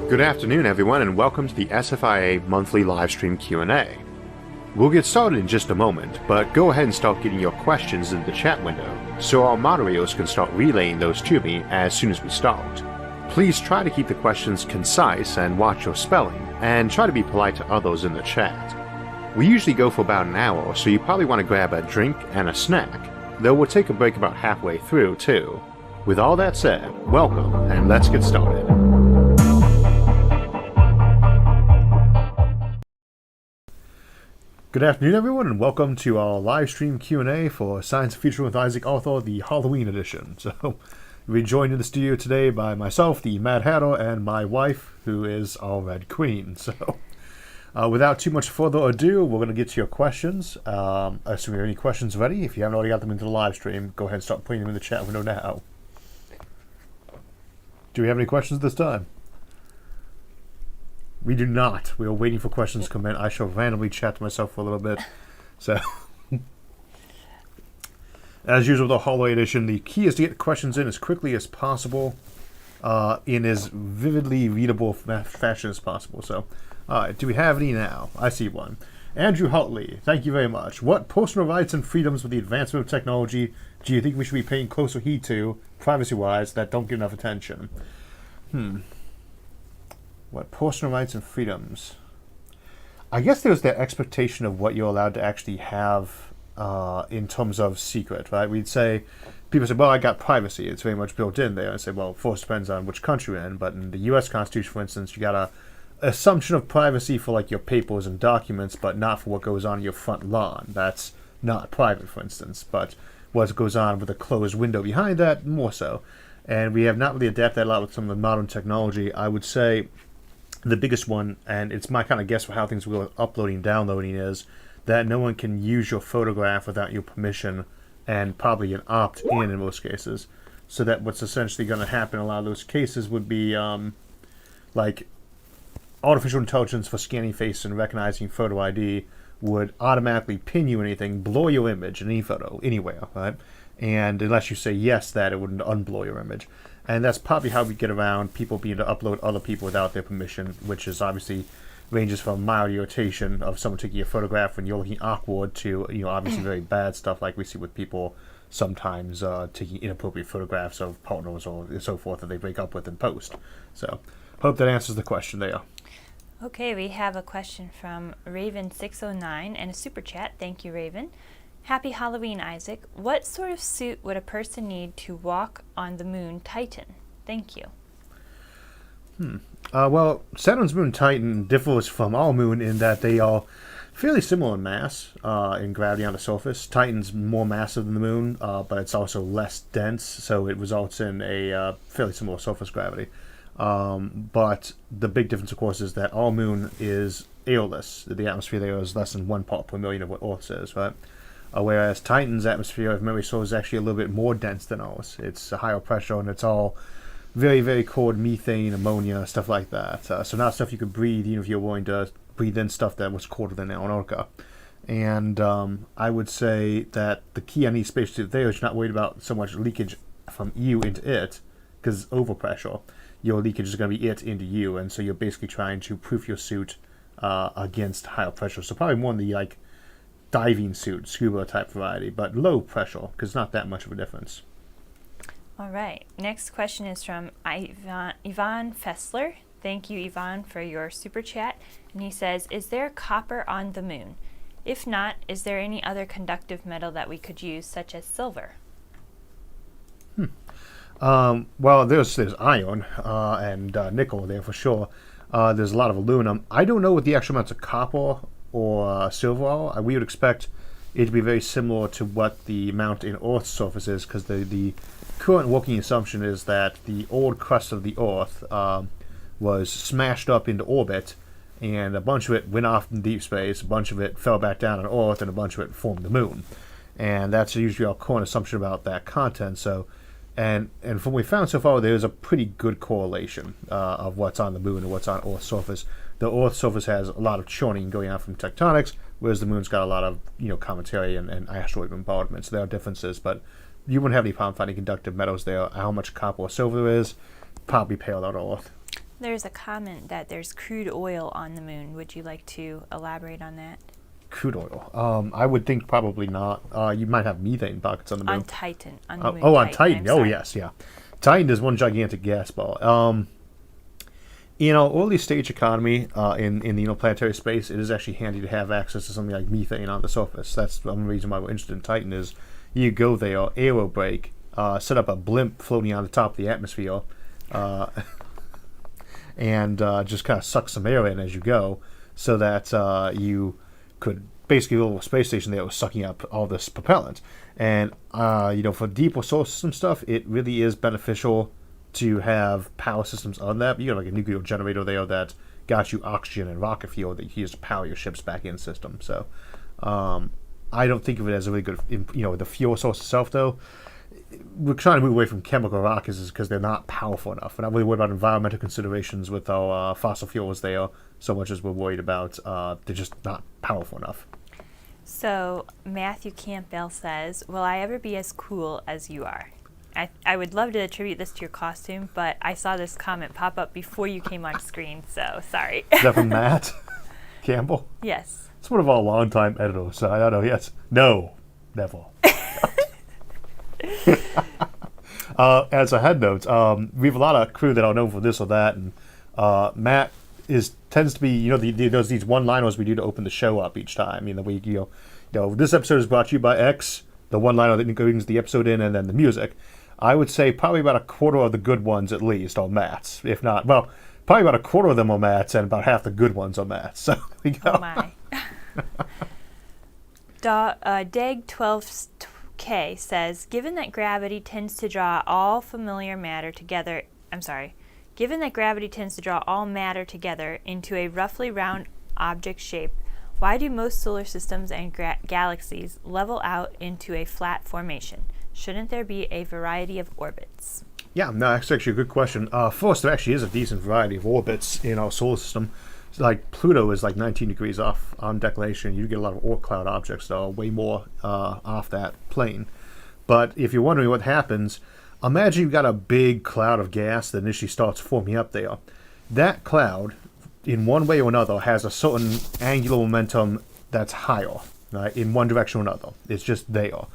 Good afternoon, everyone, and welcome to the SFIA monthly livestream Q&A. We'll get started in just a moment, but go ahead and start getting your questions in the chat window, so our moderators can start relaying those to me as soon as we start. Please try to keep the questions concise and watch your spelling, and try to be polite to others in the chat. We usually go for about an hour, so you probably want to grab a drink and a snack, though we'll take a break about halfway through, too. With all that said, welcome, and let's get started. Good afternoon, everyone, and welcome to our live stream Q&A for Science Future with Isaac Arthur, the Halloween edition. So, we're joined in the studio today by myself, the Mad Hatter, and my wife, who is our Red Queen. So, without too much further ado, we're going to get to your questions. Assuming you have any questions ready, if you haven't already got them into the live stream, go ahead and start putting them in the chat window now. Do we have any questions this time? We do not. We are waiting for questions to come in. I shall randomly chat to myself for a little bit. So, as usual, the holiday edition, the key is to get the questions in as quickly as possible, in as vividly readable fashion as possible. So, do we have any now? I see one. Andrew Hutley, thank you very much. What personal rights and freedoms with the advancement of technology do you think we should be paying closer heed to, privacy-wise, that don't get enough attention? What personal rights and freedoms? I guess there's that expectation of what you're allowed to actually have in terms of secret, right? We'd say, people say, well, I got privacy. It's very much built in there. I say, well, first depends on which country you're in. But in the U.S. Constitution, for instance, you got a assumption of privacy for like your papers and documents, but not for what goes on in your front lawn. That's not private, for instance. But what goes on with a closed window behind that, more so. And we have not really adapted that a lot with some of the modern technology. I would say the biggest one, and it's my kind of guess for how things will go with uploading and downloading, is that no one can use your photograph without your permission, and probably an opt-in in most cases. So that what's essentially going to happen in a lot of those cases would be like artificial intelligence for scanning face and recognizing photo ID would automatically pin you anything, blur your image in any photo, anywhere, right? And unless you say yes, that it wouldn't unblur your image. And that's probably how we get around people being able to upload other people without their permission, which is obviously ranges from mild irritation of someone taking a photograph when you're looking awkward to, obviously very bad stuff like we see with people sometimes taking inappropriate photographs of partners or so forth that they break up with in post. So, hope that answers the question there. Okay, we have a question from Raven609 and a super chat. Thank you, Raven. Happy Halloween, Isaac. What sort of suit would a person need to walk on the moon Titan? Thank you. Well, Saturn's moon Titan differs from our moon in that they are fairly similar in mass, in gravity on the surface. Titan's more massive than the moon, but it's also less dense, so it results in a fairly similar surface gravity. But the big difference, of course, is that our moon is airless. The atmosphere there is less than 1 part per million of what Earth's is, right? Whereas Titan's atmosphere, if memory serves, is actually a little bit more dense than ours. It's a higher pressure, and it's all very, very cold methane, ammonia, stuff like that. So not stuff you could breathe, even if you're willing to breathe in stuff that was colder than Antarctica. And I would say that the key on each spacesuit there is you're not worried about so much leakage from you into it, because it's overpressure. Your leakage is going to be it into you, and so you're basically trying to proof your suit against higher pressure. So probably more in the diving suit, scuba type variety, but low pressure, because not that much of a difference. All right. Next question is from Ivan Fessler. Thank you, Ivan, for your super chat. And he says, is there copper on the moon? If not, is there any other conductive metal that we could use, such as silver? Well, there's iron and nickel there for sure. There's a lot of aluminum. I don't know what the actual amounts of copper or silver are. We would expect it to be very similar to what the amount in Earth's surface is, because the current working assumption is that the old crust of the Earth was smashed up into orbit, and a bunch of it went off in deep space, a bunch of it fell back down on Earth, and a bunch of it formed the moon. And that's usually our current assumption about that content. So, and from what we found so far, there's a pretty good correlation of what's on the moon and what's on Earth's surface. The Earth's surface has a lot of churning going on from tectonics, whereas the moon's got a lot of commentary and asteroid bombardment. So there are differences, but you wouldn't have any problem finding conductive metals there. How much copper or silver there is, probably pale out Earth. There's a comment that there's crude oil on the moon. Would you like to elaborate on that? Crude oil. I would think probably not. You might have methane pockets on the moon. On Titan. On the moon on Titan. I'm Oh, sorry. yes, yeah. Titan is one gigantic gas ball. Early stage economy in the planetary space, it is actually handy to have access to something like methane on the surface. That's one reason why we're interested in Titan is you go there, aerobrake, set up a blimp floating on the top of the atmosphere, and just kind of suck some air in as you go, so that you could basically a little space station there was sucking up all this propellant. And for deeper solar system stuff, it really is beneficial to have power systems on that. You got like a nuclear generator there that got you oxygen and rocket fuel that you use to power your ship's back-end system. So I don't think of it as a really good, the fuel source itself, though. We're trying to move away from chemical rockets because they're not powerful enough. We're not really worried about environmental considerations with our fossil fuels there so much as we're worried about they're just not powerful enough. So Matthew Campbell says, will I ever be as cool as you are? I would love to attribute this to your costume, but I saw this comment pop up before you came on screen, so sorry. Is that from Matt Campbell? Yes. It's one of our longtime editors, so I don't know. Yes. No. Never. As a head note, we have a lot of crew that are known for this or that, and Matt tends to be, there's these one-liners we do to open the show up each time. This episode is brought to you by X, the one-liner that brings the episode in, and then the music. I would say probably about a quarter of the good ones at least are Matt's, if not, well, probably about a quarter of them are Matt's, and about half the good ones are Matt's. So we go. Oh my. Dag12K says, given that gravity tends to draw all matter together into a roughly round object shape, why do most solar systems and galaxies level out into a flat formation? Shouldn't there be a variety of orbits? Yeah, no, that's actually a good question. First, there actually is a decent variety of orbits in our solar system. Like Pluto is like 19 degrees off on declination. You get a lot of Oort cloud objects that are way more off that plane. But if you're wondering what happens, imagine you've got a big cloud of gas that initially starts forming up there. That cloud, in one way or another, has a certain angular momentum that's higher, right, in one direction or another. It's just there.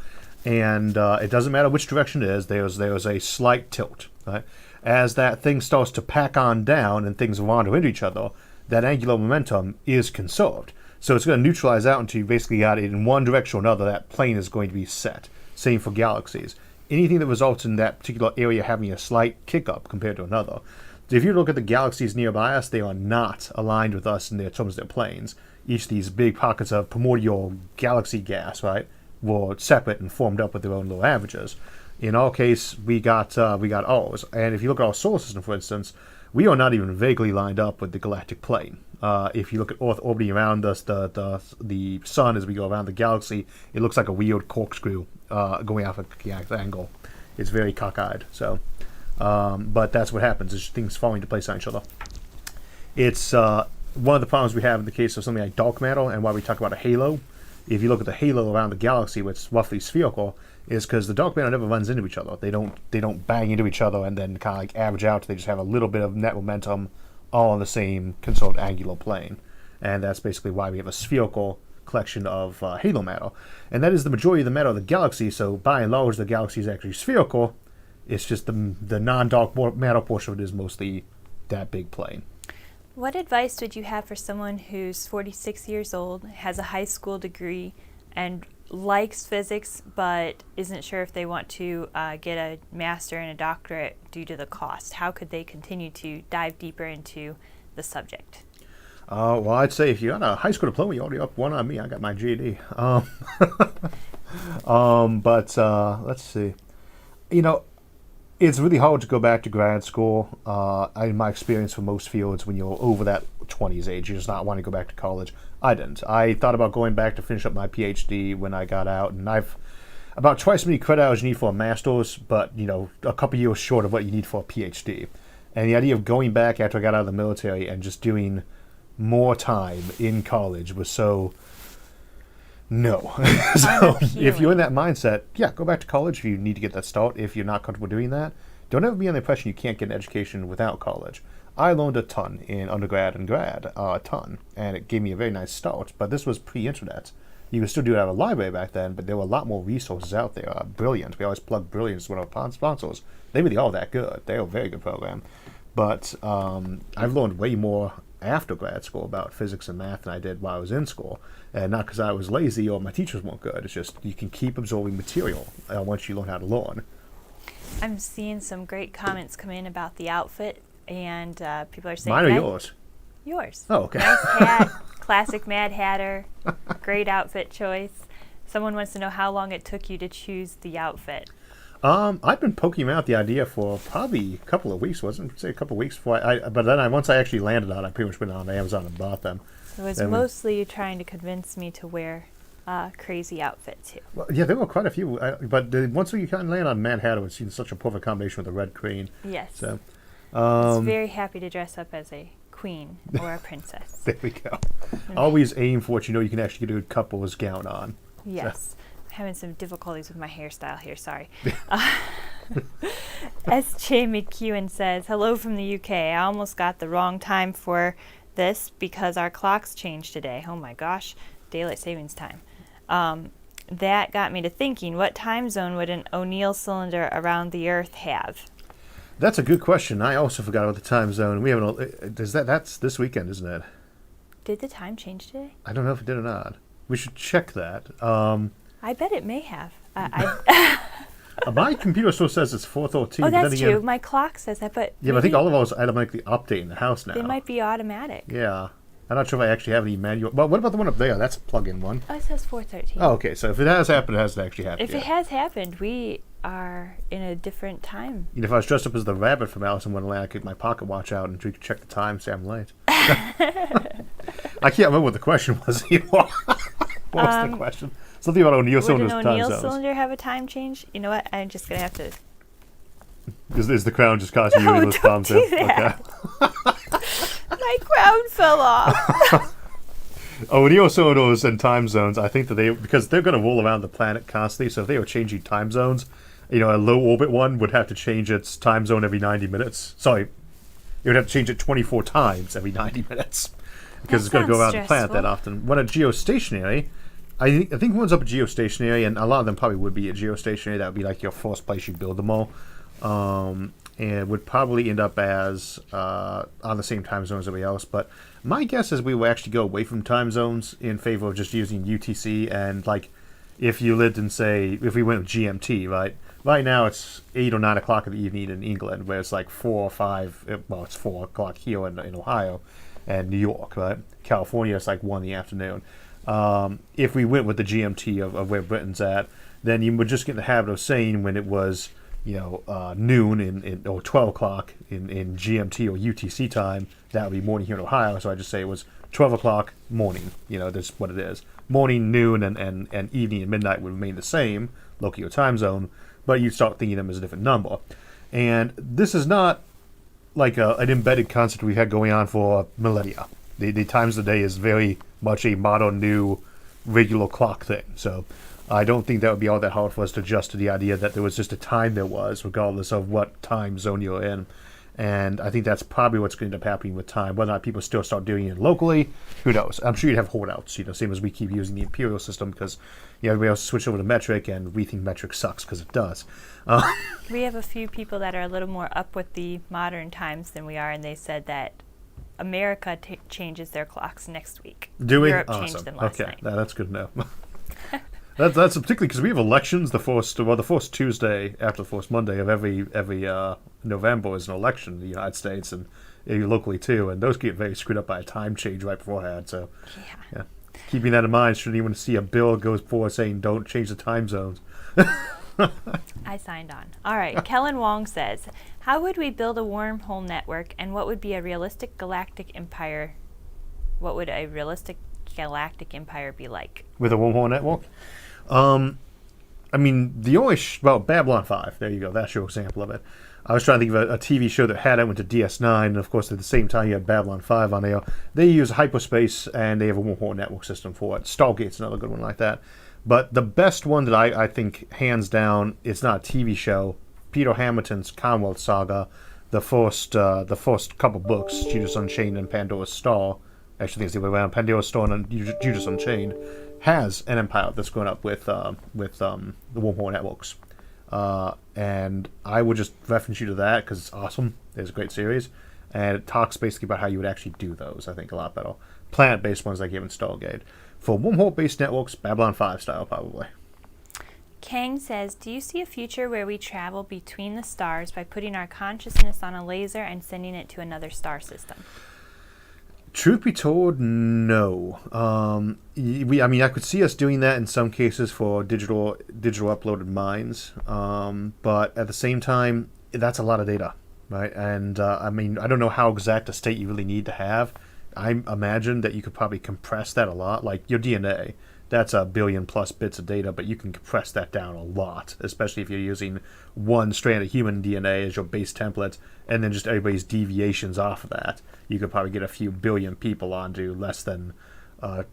And it doesn't matter which direction it is, there's a slight tilt. Right? As that thing starts to pack on down and things wander into each other, that angular momentum is conserved. So it's going to neutralize out until you basically got it in one direction or another, that plane is going to be set. Same for galaxies. Anything that results in that particular area having a slight kick up compared to another. If you look at the galaxies nearby us, they are not aligned with us in their terms of their planes. Each of these big pockets of primordial galaxy gas, right, were separate and formed up with their own little averages. In our case, we got ours. And if you look at our solar system, for instance, we are not even vaguely lined up with the galactic plane. If you look at Earth orbiting around us, the sun as we go around the galaxy, it looks like a weird corkscrew going off a angle. It's very cockeyed. So, but that's what happens, is things falling into place on each other. It's one of the problems we have in the case of something like dark matter, and why we talk about a halo. If you look at the halo around the galaxy, which is roughly spherical, is because the dark matter never runs into each other. They don't bang into each other and then kind of like average out. They just have a little bit of net momentum all on the same conserved angular plane. And that's basically why we have a spherical collection of halo matter. And that is the majority of the matter of the galaxy, so by and large the galaxy is actually spherical. It's just the non-dark matter portion of it is mostly that big plane. What advice would you have for someone who's 46 years old, has a high school degree, and likes physics but isn't sure if they want to get a master and a doctorate due to the cost? How could they continue to dive deeper into the subject? Well, I'd say if you got a high school diploma, you're already up one on me. I got my GED. But let's see. It's really hard to go back to grad school. In my experience for most fields, when you're over that 20s age, you're just not wanting to go back to college. I didn't. I thought about going back to finish up my PhD when I got out, and I've about twice as many credit hours you need for a master's, but a couple years short of what you need for a PhD. And the idea of going back after I got out of the military and just doing more time in college was so no. So if you're in that mindset, yeah, go back to college if you need to get that start. If you're not comfortable doing that, don't ever be under the impression you can't get an education without college. I learned a ton in undergrad and grad, a ton, and it gave me a very nice start. But this was pre-internet. You could still do it out of a library back then, but there were a lot more resources out there. Brilliant. We always plug Brilliant as one of our sponsors. They really are that good. They're a very good program. But I've learned way more after grad school about physics and math than I did while I was in school. And not because I was lazy or my teachers weren't good. It's just you can keep absorbing material once you learn how to learn. I'm seeing some great comments come in about the outfit, and people are saying... Mine or yours? Yours. Oh, okay. Nice hat, classic Mad Hatter, great outfit choice. Someone wants to know how long it took you to choose the outfit. I've been poking out the idea for probably a couple of weeks, wasn't it? Say a couple of weeks before but then once I actually landed on it, I pretty much went on Amazon and bought them. So it was mostly trying to convince me to wear a crazy outfit too. Well, yeah, there were quite a few, but once you kind of land on Mad Hatter, it's such a perfect combination with the red queen. Yes. So, I was very happy to dress up as a queen or a princess. There we go. Always aim for what you know you can actually get a good couple's gown on. Yes. I'm having some difficulties with my hairstyle here, sorry. S.J. McEwen says, hello from the UK. I almost got the wrong time for this because our clocks changed today. Oh my gosh, daylight savings time. That got me to thinking, what time zone would an O'Neill cylinder around the Earth have? That's a good question. I also forgot about the time zone. We haven't. That's this weekend, isn't it? Did the time change today? I don't know if it did or not. We should check that. I bet it may have. My computer still says it's 4:13. Oh, that's true. My clock says that, but yeah, but I think all of us automatically update in the house now. They might be automatic. Yeah. I'm not sure if I actually have any manual. Well, what about the one up there? That's a plug-in one. Oh, it says 4:13. Oh, okay. So if it has happened, it hasn't actually happened If it has happened, we are in a different time. You know, if I was dressed up as the rabbit from Alice in Wonderland, I could get my pocket watch out and check the time, say I'm late. I can't remember what the question was anymore. What was the question? Something about O'Neill cylinders time zones. Would an O'Neill cylinder have a time change? You know what? I'm just going to have to... Is the crown just causing you to lose palm too? Do that. Okay. My crown fell off. O'Neill cylinders and time zones, I think that because they're going to roll around the planet constantly, so if they were changing time zones, you know, a low orbit one would have to change its time zone every 90 minutes. Sorry, it would have to change it 24 times every 90 minutes because it's going to go around the planet that often. When a geostationary, I think one's up a geostationary, and a lot of them probably would be a geostationary. That would be like your first place you build them all. And would probably end up as on the same time zone as everybody else. But my guess is we will actually go away from time zones in favor of just using UTC. And like, if you lived in, say, if we went with GMT, right? Right now it's 8 or 9 o'clock in the evening in England, where it's like 4 or 5. Well, it's 4 o'clock here in Ohio and New York, right? California it's like 1 in the afternoon. If we went with the GMT of where Britain's at, then you would just get in the habit of saying when it was, you know, noon or 12 o'clock in GMT or UTC time, that would be morning here in Ohio. So I just say it was 12 o'clock morning. You know, that's what it is. Morning, noon, and evening and midnight would remain the same, local or time zone, but you'd start thinking of them as a different number. And this is not like an embedded concept we've had going on for millennia. The times of the day is very much a modern, new, regular clock thing. So I don't think that would be all that hard for us to adjust to the idea that there was just a time there was, regardless of what time zone you're in. And I think that's probably what's going to end up happening with time. Whether or not people still start doing it locally, who knows? I'm sure you'd have holdouts, you know, same as we keep using the imperial system because, you know, everybody else switched over to metric, and we think metric sucks because it does. We have a few people that are a little more up with the modern times than we are, and they said that America changes their clocks next week. Do we? Europe Awesome. changed them last night. That's good to know. That's particularly because we have elections the first Tuesday after the first Monday of every November is an election in the United States and locally too, and those get very screwed up by a time change right beforehand. So, yeah. Keeping that in mind, should anyone see a bill goes forward saying don't change the time zones? I signed on. All right. Kellen Wong says, how would we build a wormhole network, and what would be a realistic galactic empire? What would a realistic galactic empire be like? With a wormhole network? I mean, the only Babylon 5. There you go. That's your example of it. I was trying to think of a TV show that had it, went to DS9, and of course at the same time you had Babylon 5 on there. They use hyperspace, and they have a wormhole network system for it. Stargate's another good one like that. But the best one that I think, hands down, it's not a TV show, Peter Hamilton's Commonwealth Saga, the first couple books, Judas Unchained and Pandora's Star, actually I think it's the other way around, Pandora's Star and Judas Unchained, has an empire that's grown up with the wormhole networks. And I would just reference you to that because it's awesome. It's a great series. And it talks basically about how you would actually do those, I think, a lot better. Planet-based ones like even Stargate. For wormhole-based networks, Babylon 5 style, probably. Kang says, do you see a future where we travel between the stars by putting our consciousness on a laser and sending it to another star system? Truth be told, no. I could see us doing that in some cases for digital uploaded minds, but at the same time, that's a lot of data, right? And I don't know how exact a state you really need to have. I imagine that you could probably compress that a lot, like your DNA. That's a billion plus bits of data, but you can compress that down a lot, especially if you're using one strand of human DNA as your base template, and then just everybody's deviations off of that. You could probably get a few billion people onto less than a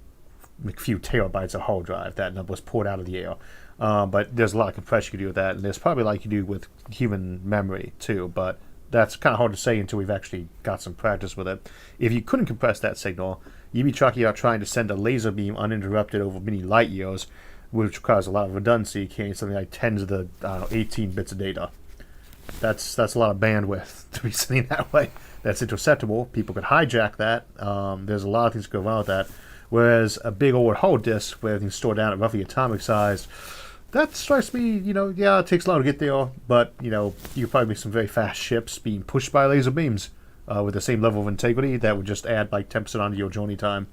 few terabytes of hard drive. That number was poured out of the air. But there's a lot of compression you can do with that, and there's probably like you do with human memory too, but that's kind of hard to say until we've actually got some practice with it. If you couldn't compress that signal, you'd be talking about trying to send a laser beam uninterrupted over many light years, which requires a lot of redundancy, carrying something like 10 to the 18 bits of data. That's a lot of bandwidth to be sending that way. That's interceptable. People could hijack that. There's a lot of things to go wrong with that. Whereas a big old hard disk where everything's stored down at roughly atomic size, that strikes me, it takes a lot to get there, but, you could probably make some very fast ships being pushed by laser beams with the same level of integrity. That would just add like 10% onto your journey time.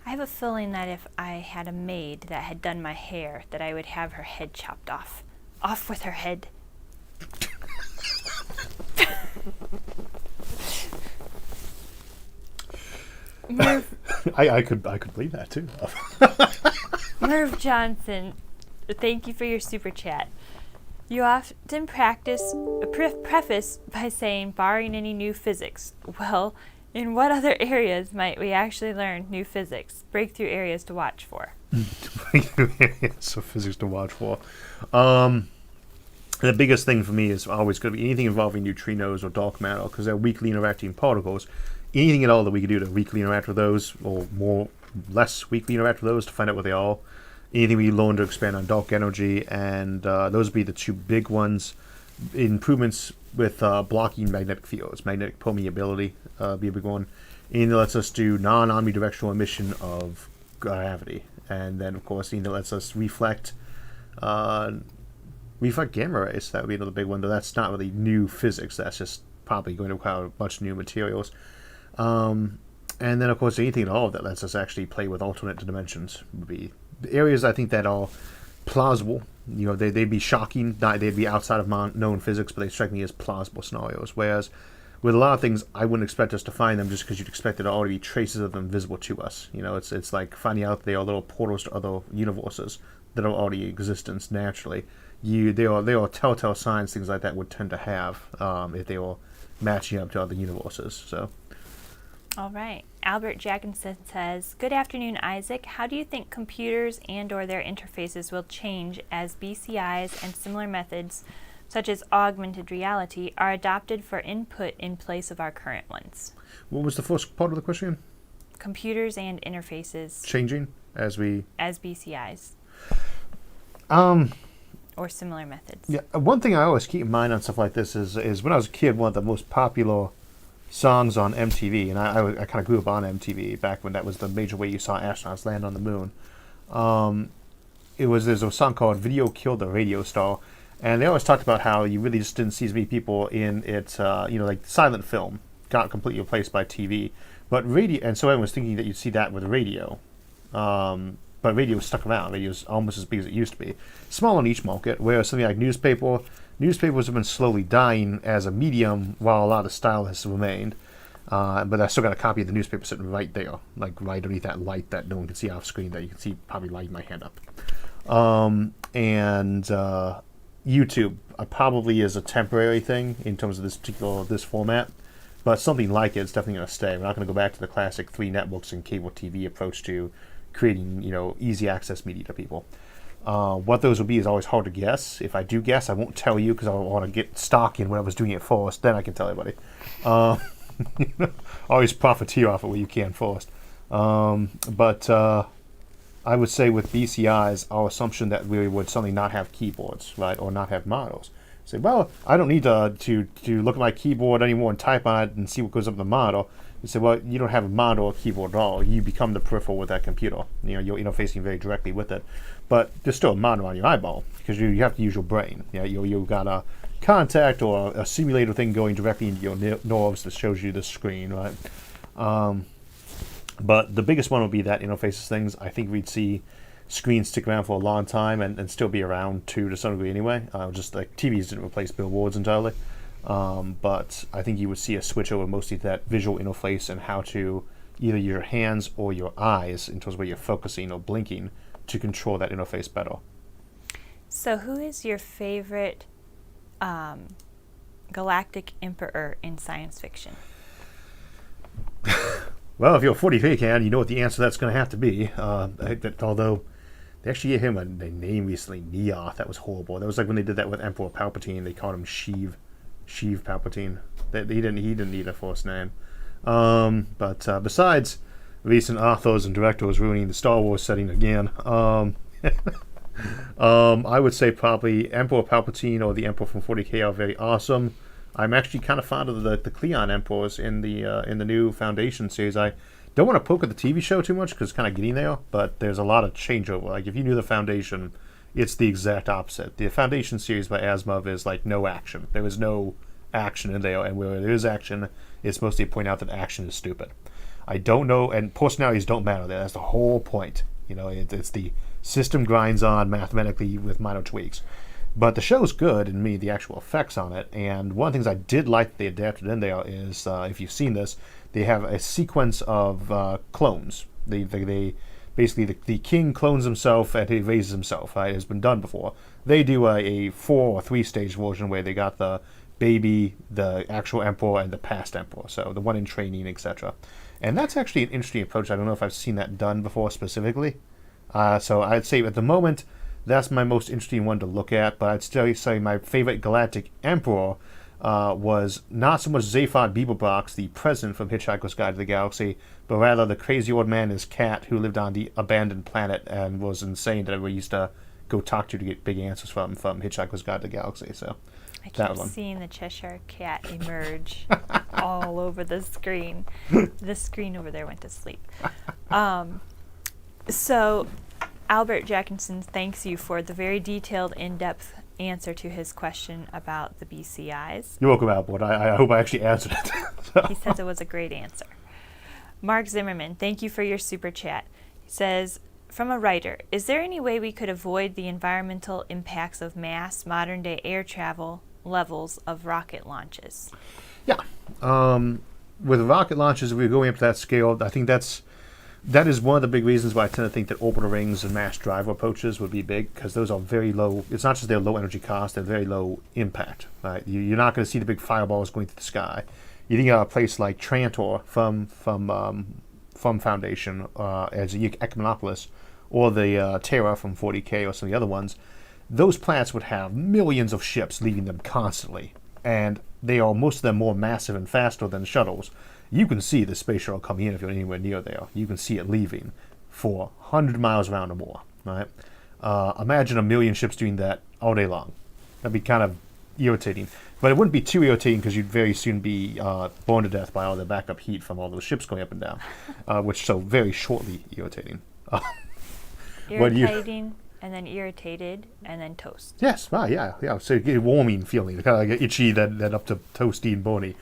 I have a feeling that if I had a maid that had done my hair, that I would have her head chopped off. Off with her head. Merv. I could believe that too. Merv Johnson, thank you for your super chat. You often preface by saying, barring any new physics. Well, in what other areas might we actually learn new physics? Breakthrough areas to watch for. Breakthrough areas of physics to watch for. The biggest thing for me is always going to be anything involving neutrinos or dark matter, because they're weakly interacting particles. Anything at all that we could do to weakly interact with those, or less weakly interact with those to find out what they are. Anything we learn to expand on dark energy, and those would be the two big ones. Improvements with blocking magnetic fields, magnetic permeability be a big one. Anything that lets us do non-omnidirectional emission of gravity, and then of course anything that lets us reflect gamma rays. That would be another big one, though that's not really new physics. That's just probably going to require a bunch of new materials. And then of course anything at all that lets us actually play with alternate dimensions would be areas I think that are plausible. They'd be shocking. They'd be outside of known physics, but they strike me as plausible scenarios. Whereas with a lot of things, I wouldn't expect us to find them just because you'd expect there to already be traces of them visible to us. It's like finding out they are little portals to other universes that are already in existence naturally. There are telltale signs things like that would tend to have if they were matching up to other universes. So. All right. Albert Jackinson says, good afternoon, Isaac. How do you think computers and or their interfaces will change as BCIs and similar methods, such as augmented reality, are adopted for input in place of our current ones? What was the first part of the question? Computers and interfaces. Changing as BCIs. Or similar methods. Yeah. One thing I always keep in mind on stuff like this is when I was a kid, one of the most popular songs on MTV, and I kind of grew up on MTV back when that was the major way you saw astronauts land on the moon. There's a song called "Video Killed the Radio Star," and they always talked about how you really just didn't see as many people in it. Like silent film got completely replaced by TV, but radio, and so everyone was thinking that you'd see that with radio. But radio stuck around. Radio is almost as big as it used to be. Small niche market, whereas something like newspapers have been slowly dying as a medium while a lot of the style has remained. But I still got a copy of the newspaper sitting right there, like right underneath that light that no one can see off screen that you can see probably lighting my hand up. YouTube probably is a temporary thing in terms of this format, but something like it's definitely going to stay. We're not going to go back to the classic 3 networks and cable TV approach to creating easy access media to people. What those will be is always hard to guess. If I do guess, I won't tell you because I want to get stock in when I was doing it first. Then I can tell everybody. Always profiteer off it where you can first. But I would say with BCIs, our assumption that we would suddenly not have keyboards, right, or not have models. Say, well, I don't need to look at my keyboard anymore and type on it and see what goes up in the model. You say, well, you don't have a model or keyboard at all. You become the peripheral with that computer. You're interfacing very directly with it. But there's still a model on your eyeball because you have to use your brain. You've got a contact or a simulator thing going directly into your nerves that shows you the screen, right? But the biggest one would be that interfaces things. I think we'd see screens stick around for a long time and still be around to some degree anyway. Just like TVs didn't replace billboards entirely. But I think you would see a switch over mostly to that visual interface and how to either your hands or your eyes, in terms of where you're focusing or blinking, to control that interface better. So who is your favorite galactic emperor in science fiction? Well, if you're a 40K fan, you know what the answer to that's going to have to be. Although they actually gave him a name recently, Neoth. That was horrible. That was like when they did that with Emperor Palpatine. They called him Sheev Palpatine. He didn't need a first name. But besides recent authors and directors ruining the Star Wars setting again, I would say probably Emperor Palpatine or the Emperor from 40K are very awesome. I'm actually kind of fond of the Cleon Emperors in the new Foundation series. I don't want to poke at the TV show too much because it's kind of getting there, but there's a lot of changeover. Like if you knew the Foundation, it's the exact opposite. The Foundation series by Asimov is like no action. There is no action in there, and where there is action, it's mostly to point out that action is stupid. I don't know, and personalities don't matter there. That's the whole point. It's the system grinds on mathematically with minor tweaks. But the show's good, and the actual effects on it. And one of the things I did like that they adapted in there is, if you've seen this, they have a sequence of clones. They basically the king clones himself and he raises himself. Right? It has been done before. They do a 4 or 3 stage version where they got the baby, the actual emperor, and the past emperor. So the one in training, etc. And that's actually an interesting approach. I don't know if I've seen that done before specifically. So I'd say at the moment, that's my most interesting one to look at, but I'd still say my favorite galactic emperor was not so much Zaphod Beeblebrox, the president from Hitchhiker's Guide to the Galaxy, but rather the crazy old man, his cat, who lived on the abandoned planet and was insane that everybody used to go talk to get big answers from Hitchhiker's Guide to the Galaxy. So I keep seeing the Cheshire Cat emerge all over the screen. The screen over there went to sleep. So Albert Jackinson thanks you for the very detailed, in-depth answer to his question about the BCIs. You're welcome, Albert. I hope I actually answered it. He says it was a great answer. Mark Zimmerman, thank you for your super chat. He says, from a writer, is there any way we could avoid the environmental impacts of mass modern-day air travel levels of rocket launches? Yeah. With rocket launches, if we're going up to that scale, I think that is one of the big reasons why I tend to think that orbital rings and mass drive approaches would be big, because those are very low. It's not just their low energy cost; they're very low impact. Right? You're not going to see the big fireballs going through the sky. You think of a place like Trantor from Foundation, as Ecumenopolis, or the Terra from 40K, or some of the other ones. Those planets would have millions of ships leaving them constantly, and they are most of them more massive and faster than shuttles. You can see the space shuttle coming in if you're anywhere near there. You can see it leaving for 100 miles around or more. Right? Imagine a million ships doing that all day long. That'd be kind of irritating. But it wouldn't be too irritating because you'd very soon be burned to death by all the backup heat from all those ships going up and down, which so very shortly irritating. Irritating, and then irritated, and then toast. Yes, right, yeah. So you get a warming feeling, kind of like itchy, then up to toasty and bony.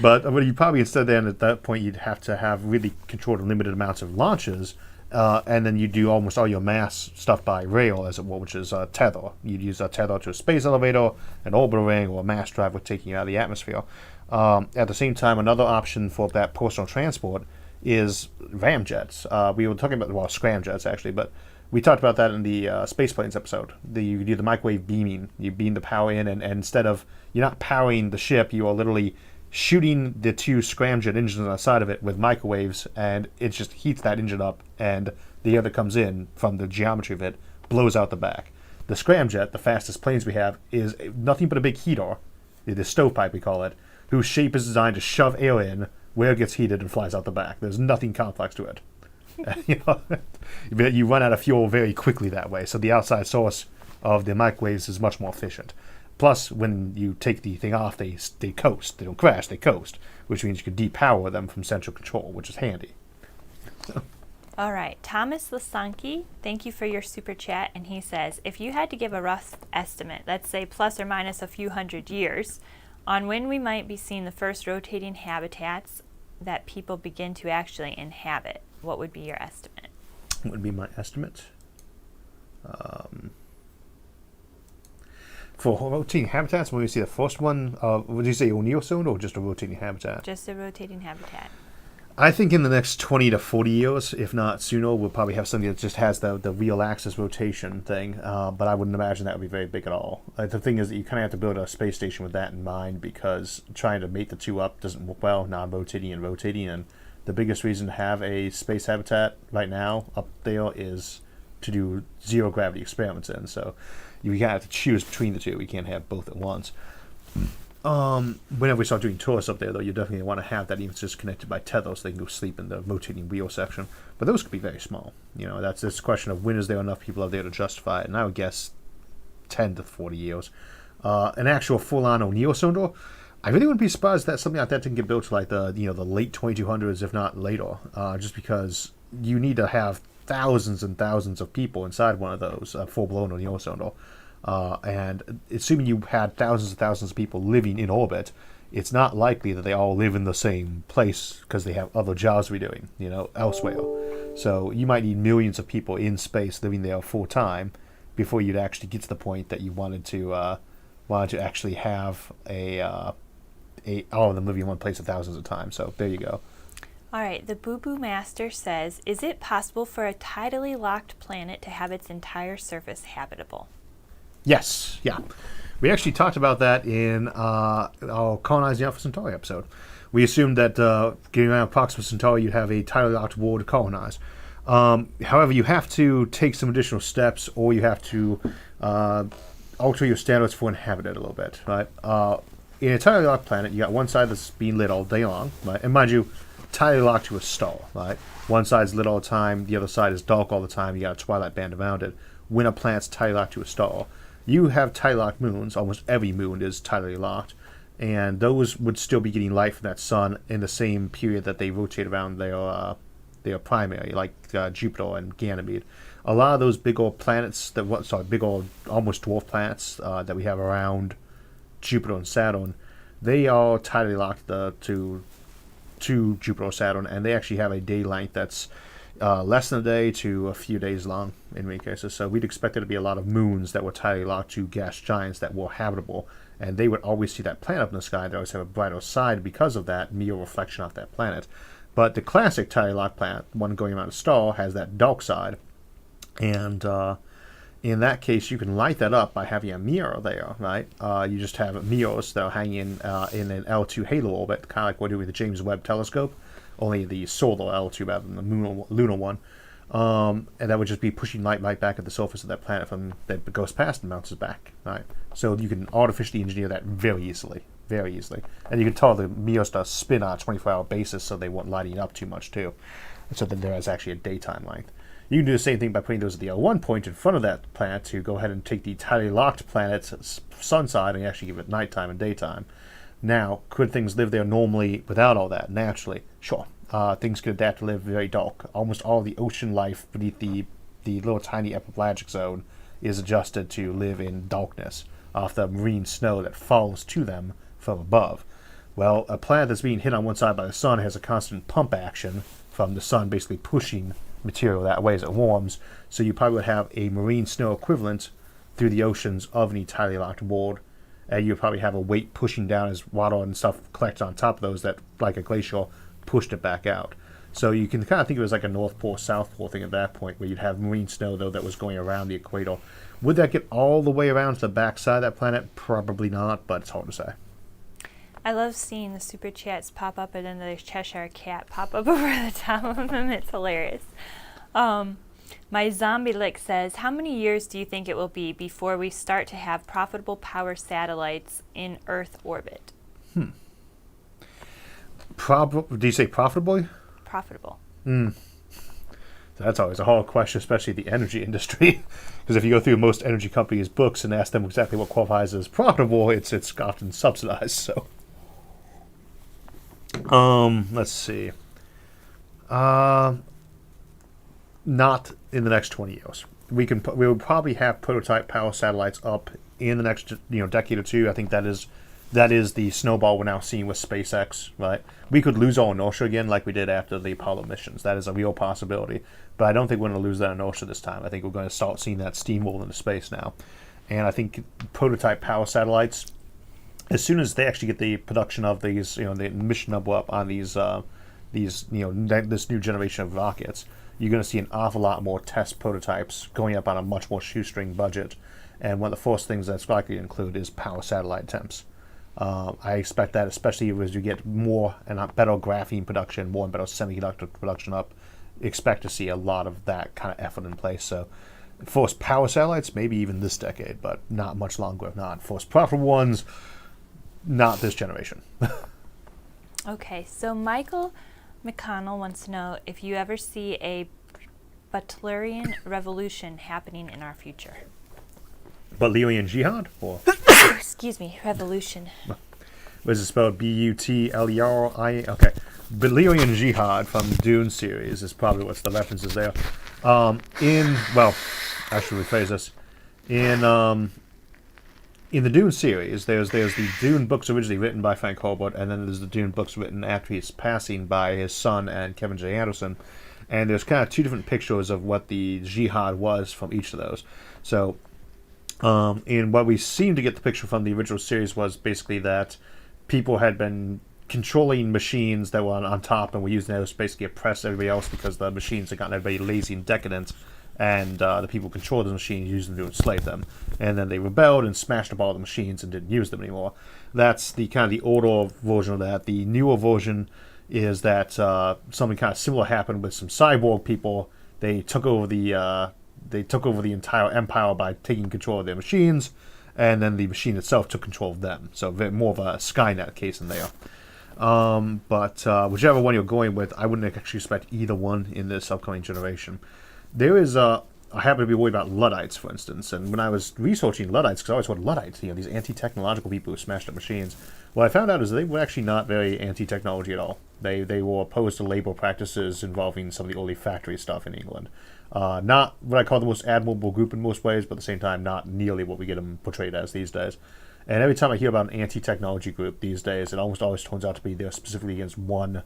But you probably instead then at that point you'd have to have really controlled and limited amounts of launches, and then you do almost all your mass stuff by rail, as it were, which is tether. You'd use a tether to a space elevator, an orbital ring, or a mass drive with taking you out of the atmosphere. At the same time, another option for that personal transport is ramjets. We were talking about scramjets actually, but we talked about that in the space planes episode. You do the microwave beaming. You beam the power in, and instead of you're not powering the ship, you are literally shooting the 2 scramjet engines on the side of it with microwaves, and it just heats that engine up and The air that comes in from the geometry of it blows out the back. The scramjet, the fastest planes we have, is nothing but a big heater, the stovepipe we call it, whose shape is designed to shove air in where it gets heated and flies out the back. There's nothing complex to it. You run out of fuel very quickly that way, so the outside source of the microwaves is much more efficient. Plus, when you take the thing off, they coast. They don't crash, they coast, which means you can depower them from central control, which is handy. All right, Thomas Lasanki, thank you for your super chat. And he says, if you had to give a rough estimate, let's say plus or minus a few hundred years, on when we might be seeing the first rotating habitats that people begin to actually inhabit, what would be your estimate? What would be my estimate? For rotating habitats, when we see the first one, would you say a neosone or just a rotating habitat? Just a rotating habitat. I think in the next 20 to 40 years, if not sooner, we'll probably have something that just has the real axis rotation thing, but I wouldn't imagine that would be very big at all. The thing is that you kind of have to build a space station with that in mind, because trying to mate the two up doesn't work well, non-rotating and rotating, and the biggest reason to have a space habitat right now up there is to do zero gravity experiments in, so you have to choose between the two. You can't have both at once. Whenever we start doing tours up there, though, you definitely want to have that, even if it's just connected by tether, so they can go sleep in the rotating wheel section. But those could be very small. That's this question of when is there enough people out there to justify it, and I would guess 10 to 40 years. An actual full-on neosondor, I really wouldn't be surprised that something like that didn't get built to like the late 2200s, if not later, just because you need to have thousands and thousands of people inside one of those, full-blown neosondor. And assuming you had thousands and thousands of people living in orbit, it's not likely that they all live in the same place because they have other jobs to be doing, elsewhere. So you might need millions of people in space living there full time before you'd actually get to the point that you wanted to actually have all of them living in one place at thousands of times. So there you go. All right, the Boo Boo Master says, is it possible for a tidally locked planet to have its entire surface habitable? Yes, yeah. We actually talked about that in our Colonizing Alpha Centauri episode. We assumed that getting around Proxima Centauri, you'd have a tidally locked world to colonize. However, you have to take some additional steps, or you have to alter your standards for inhabited a little bit, right? In a tidally locked planet, you got one side that's being lit all day long, right? And mind you, tidally locked to a star, right? One side's lit all the time, the other side is dark all the time, you got a twilight band around it. When a planet's tidally locked to a star, you have tidally locked moons. Almost every moon is tidally locked, and those would still be getting light from that sun in the same period that they rotate around their primary, like Jupiter and Ganymede. A lot of those big old planets big old almost dwarf planets that we have around Jupiter and Saturn, they are tidally locked to Jupiter or Saturn, and they actually have a day length that's less than a day to a few days long in many cases. So we'd expect there to be a lot of moons that were tidally locked to gas giants that were habitable, and they would always see that planet up in the sky. They always have a brighter side because of that mirror reflection off that planet. But the classic tidally locked planet, one going around a star, has that dark side, and in that case, you can light that up by having a mirror there, right? You just have mirrors that are hanging in an L2 halo orbit, kind of like what we do with the James Webb Telescope, only the solar L2 rather than the lunar one. And that would just be pushing light right back at the surface of that planet that goes past and bounces back, right? So you can artificially engineer that very easily. And you can tell the mirrors to spin on a 24-hour basis so they won't lighting up too much too, so that there is actually a daytime length. You can do the same thing by putting those at the L1 point in front of that planet to go ahead and take the tidally locked planet's sun side and actually give it nighttime and daytime. Now, could things live there normally without all that? Naturally, sure. Things could adapt to live very dark. Almost all the ocean life beneath the little tiny epipelagic zone is adjusted to live in darkness off the marine snow that falls to them from above. Well, a planet that's being hit on one side by the sun has a constant pump action from the sun basically pushing material that way as it warms, so you probably would have a marine snow equivalent through the oceans of an tidally locked world, and you would probably have a weight pushing down as water and stuff collects on top of those that, like a glacier, pushed it back out. So you can kind of think of it as like a North Pole, South Pole thing at that point, where you'd have marine snow, though, that was going around the equator. Would that get all the way around to the backside of that planet? Probably not, but it's hard to say. I love seeing the super chats pop up and then the Cheshire Cat pop up over the top of them. It's hilarious. My zombie lick says, how many years do you think it will be before we start to have profitable power satellites in Earth orbit? Do you say profitably? Profitable. So that's always a hard question, especially the energy industry. Because if you go through most energy companies' books and ask them exactly what qualifies as profitable, it's often subsidized. So, let's see. Not in the next 20 years. We will probably have prototype power satellites up in the next decade or two. I think that is the snowball we're now seeing with SpaceX. Right, we could lose our inertia again, like we did after the Apollo missions. That is a real possibility. But I don't think we're going to lose that inertia this time. I think we're going to start seeing that steamroll into space now. And I think prototype power satellites, as soon as they actually get the production of these, the mission number up on this new generation of rockets, you're going to see an awful lot more test prototypes going up on a much more shoestring budget. And one of the first things that's likely to include is power satellite attempts. I expect that, especially as you get more and better graphene production, more and better semiconductor production up, expect to see a lot of that kind of effort in place. So, first power satellites, maybe even this decade, but not much longer if not. First profitable ones, not this generation. Okay, so Michael McConnell wants to know if you ever see a Butlerian revolution happening in our future. Butlerian jihad? Or Excuse me, revolution. was it spelled Butleri? Okay. Butlerian jihad from the Dune series is probably what's the references there. I should rephrase this. In the Dune series, there's the Dune books originally written by Frank Herbert, and then there's the Dune books written after his passing by his son and Kevin J. Anderson. And there's kind of two different pictures of what the jihad was from each of those. So, and what we seem to get the picture from the original series was basically that people had been controlling machines that were on top and were using those to basically oppress everybody else because the machines had gotten everybody lazy and decadent, and the people who controlled the machines used them to enslave them. And then they rebelled and smashed up all the machines and didn't use them anymore. That's the kind of the older version of that. The newer version is that something kind of similar happened with some cyborg people. They took over the entire empire by taking control of their machines, and then the machine itself took control of them. So more of a Skynet case in there. But whichever one you're going with, I wouldn't actually expect either one in this upcoming generation. There is I happen to be worried about Luddites, for instance. And when I was researching Luddites, because I always thought Luddites, these anti-technological people who smashed up machines, what I found out is they were actually not very anti-technology at all. They were opposed to labor practices involving some of the early factory stuff in England. Not what I call the most admirable group in most ways, but at the same time, not nearly what we get them portrayed as these days. And every time I hear about an anti-technology group these days, it almost always turns out to be they're specifically against one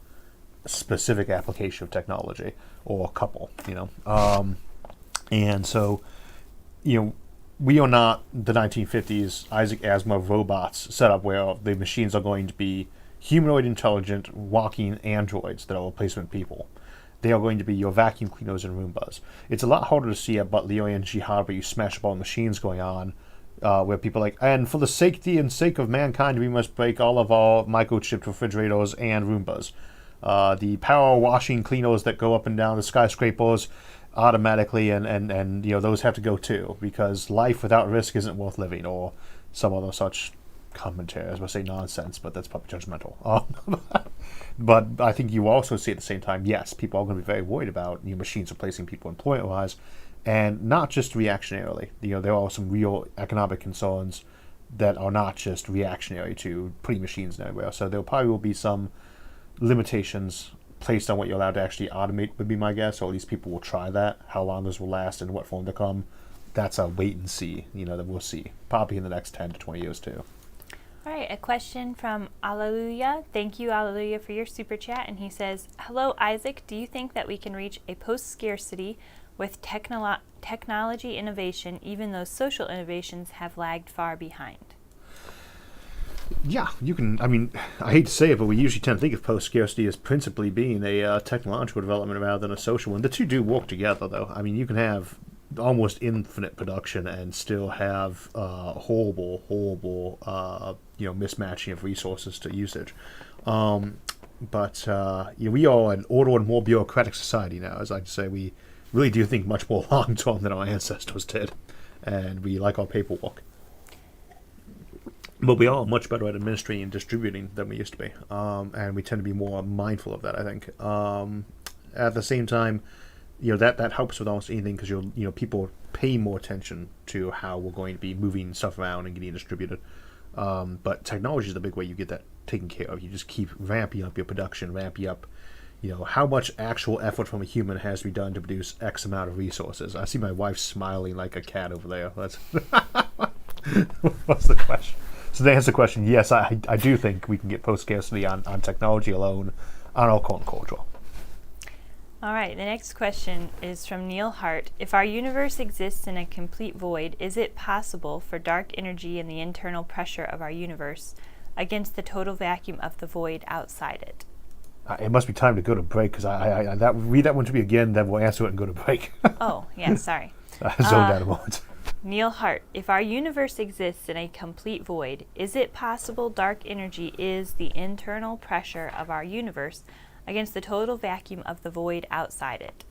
specific application of technology, or a couple, And so, we are not the 1950s Isaac Asimov robots set up where the machines are going to be humanoid intelligent walking androids that are replacement people. They are going to be your vacuum cleaners and Roombas. It's a lot harder to see a Butlerian jihad where you smash up all the machines going on, where people are like, and for the safety and sake of mankind, we must break all of our microchipped refrigerators and Roombas. The power washing cleaners that go up and down the skyscrapers automatically, and those have to go too, because life without risk isn't worth living, or some other such commentary. I was going to say nonsense, but that's probably judgmental. But I think you also see at the same time, yes, people are going to be very worried about machines replacing people employment-wise, and not just reactionarily. There are some real economic concerns that are not just reactionary to putting machines everywhere. So there probably will be some limitations placed on what you're allowed to actually automate, would be my guess, or at least people will try that. How long this will last and what form to come, that's a wait and see, that we'll see. Probably in the next 10 to 20 years too. All right, a question from Alleluia. Thank you, Alleluia, for your super chat. And he says, hello, Isaac. Do you think that we can reach a post-scarcity with technology innovation, even though social innovations have lagged far behind? Yeah, you can. I mean, I hate to say it, but we usually tend to think of post-scarcity as principally being a technological development rather than a social one. The two do work together, though. I mean, you can have almost infinite production and still have horrible mismatching of resources to usage. But we are an ordered, more bureaucratic society now. As I say, we really do think much more long-term than our ancestors did. And we like our paperwork. But we are much better at administering and distributing than we used to be. And we tend to be more mindful of that, I think. At the same time, that helps with almost anything because people pay more attention to how we're going to be moving stuff around and getting distributed. But technology is the big way you get that taken care of. You just keep ramping up your production, ramping up, how much actual effort from a human has to be done to produce X amount of resources. I see my wife smiling like a cat over there. That's what's the question? So to answer the question, yes, I do think we can get post-scarcity on technology alone on our current culture. All right, the next question is from Neil Hart. If our universe exists in a complete void, is it possible for dark energy and the internal pressure of our universe against the total vacuum of the void outside it? It must be time to go to break because I read that one to me again, then we'll answer it and go to break. Oh, yeah, sorry. I zoned out a moment. Neil Hart, if our universe exists in a complete void, is it possible dark energy is the internal pressure of our universe against the total vacuum of the void outside it?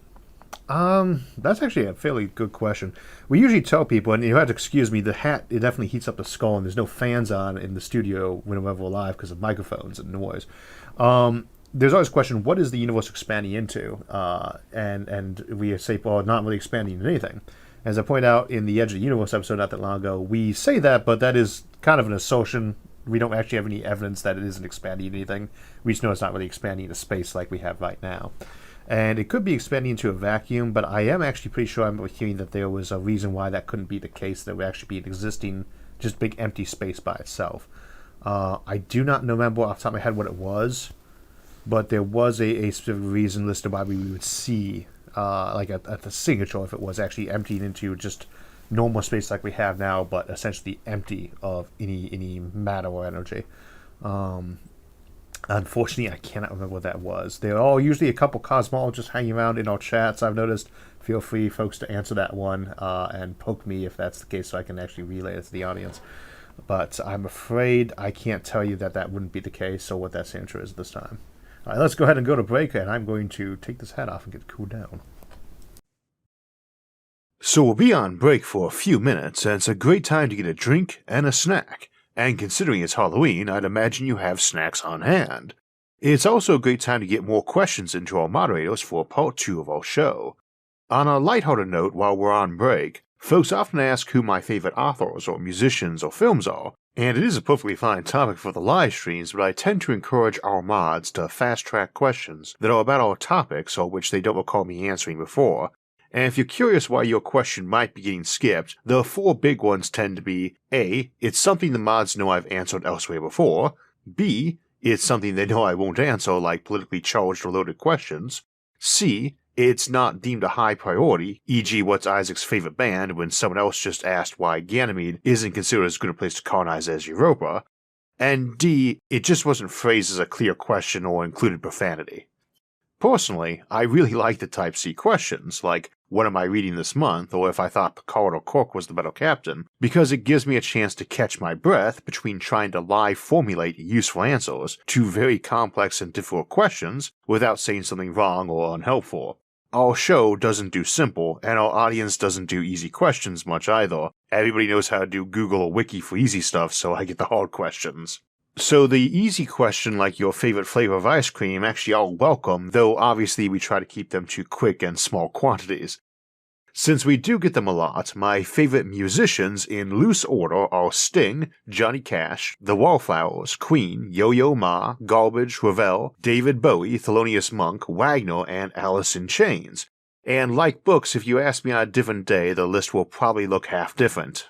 That's actually a fairly good question. We usually tell people, and you have to excuse me, the hat, it definitely heats up the skull, and there's no fans on in the studio whenever we're live because of microphones and noise. There's always a question, what is the universe expanding into? And we say, well, not really expanding into anything. As I pointed out in the Edge of the Universe episode not that long ago, we say that, but that is kind of an assertion. We don't actually have any evidence that it isn't expanding into anything. We just know it's not really expanding into space like we have right now. And it could be expanding into a vacuum, but I am actually pretty sure I'm hearing that there was a reason why that couldn't be the case, that would actually be an existing, just big empty space by itself. I do not remember off the top of my head what it was, but there was a specific reason listed why we would see at the signature if it was actually emptying into just normal space like we have now, but essentially empty of any matter or energy. Unfortunately, I cannot remember what that was. There are usually a couple cosmologists hanging around in our chats, I've noticed. Feel free, folks, to answer that one and poke me if that's the case so I can actually relay it to the audience. But I'm afraid I can't tell you that wouldn't be the case or what that signature is this time. All right, let's go ahead and go to break, and I'm going to take this hat off and get cooled down. So we'll be on break for a few minutes, and it's a great time to get a drink and a snack. And considering it's Halloween, I'd imagine you have snacks on hand. It's also a great time to get more questions into our moderators for part 2 of our show. On a lighthearted note while we're on break, folks often ask who my favorite authors or musicians or films are, and it is a perfectly fine topic for the live streams, but I tend to encourage our mods to fast-track questions that are about our topics or which they don't recall me answering before. And if you're curious why your question might be getting skipped, the 4 big ones tend to be A. It's something the mods know I've answered elsewhere before. B. It's something they know I won't answer, like politically charged or loaded questions. C. It's not deemed a high priority, e.g. what's Isaac's favorite band, when someone else just asked why Ganymede isn't considered as good a place to colonize as Europa. And D. It just wasn't phrased as a clear question or included profanity. Personally, I really like the Type C questions, like, what am I reading this month, or if I thought Picard or Kirk was the better captain, because it gives me a chance to catch my breath between trying to live formulate useful answers to very complex and difficult questions without saying something wrong or unhelpful. Our show doesn't do simple, and our audience doesn't do easy questions much either. Everybody knows how to do Google or Wiki for easy stuff, so I get the hard questions. So the easy question like your favorite flavor of ice cream actually are welcome, though obviously we try to keep them to quick and small quantities. Since we do get them a lot, my favorite musicians in loose order are Sting, Johnny Cash, The Wallflowers, Queen, Yo-Yo Ma, Garbage, Ravel, David Bowie, Thelonious Monk, Wagner, and Alice in Chains. And like books, if you ask me on a different day, the list will probably look half different.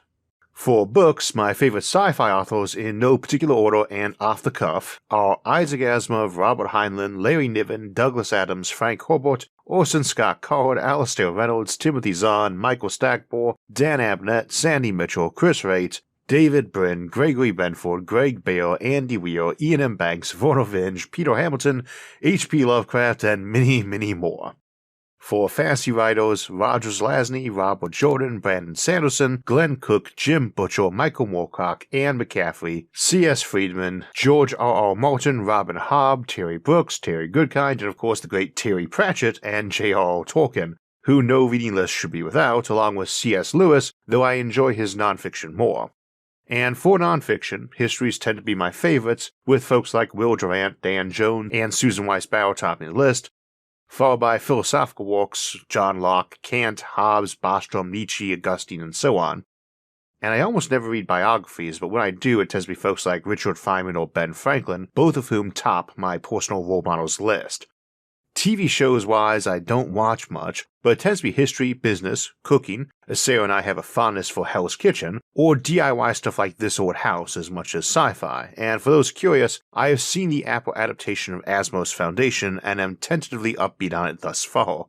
For books, my favorite sci-fi authors in no particular order and off the cuff are Isaac Asimov, Robert Heinlein, Larry Niven, Douglas Adams, Frank Herbert, Orson Scott Card, Alastair Reynolds, Timothy Zahn, Michael Stackpore, Dan Abnett, Sandy Mitchell, Chris Wright, David Brin, Gregory Benford, Greg Bear, Andy Weir, Ian M. Banks, Werner Vinge, Peter Hamilton, H.P. Lovecraft, and many, many more. For fantasy writers, Rogers Lasney, Robert Jordan, Brandon Sanderson, Glenn Cook, Jim Butcher, Michael Moorcock, Anne McCaffrey, C.S. Friedman, George R.R. Martin, Robin Hobb, Terry Brooks, Terry Goodkind, and of course the great Terry Pratchett and J.R.R. Tolkien, who no reading list should be without, along with C.S. Lewis, though I enjoy his nonfiction more. And for nonfiction, histories tend to be my favorites, with folks like Will Durant, Dan Jones, and Susan Weiss Barrow topping the list, followed by philosophical works John Locke, Kant, Hobbes, Bostrom, Nietzsche, Augustine, and so on. And I almost never read biographies, but when I do, it tends to be folks like Richard Feynman or Ben Franklin, both of whom top my personal role models list. TV shows-wise, I don't watch much, but it tends to be history, business, cooking, as Sarah and I have a fondness for Hell's Kitchen, or DIY stuff like This Old House as much as sci-fi. And for those curious, I have seen the Apple adaptation of Asimov's Foundation and am tentatively upbeat on it thus far.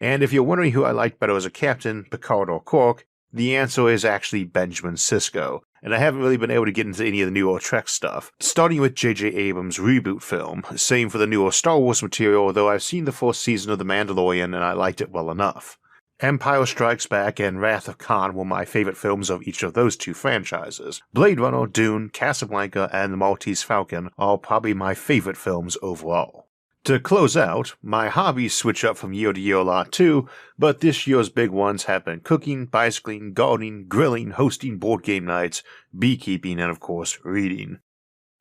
And if you're wondering who I liked better as a captain, Picard or Quark, the answer is actually Benjamin Sisko, and I haven't really been able to get into any of the newer Trek stuff, starting with J.J. Abrams' reboot film, same for the newer Star Wars material, though I've seen the first season of The Mandalorian and I liked it well enough. Empire Strikes Back and Wrath of Khan were my favorite films of each of those two franchises. Blade Runner, Dune, Casablanca, and The Maltese Falcon are probably my favorite films overall. To close out, my hobbies switch up from year to year a lot too, but this year's big ones have been cooking, bicycling, gardening, grilling, hosting board game nights, beekeeping, and of course, reading.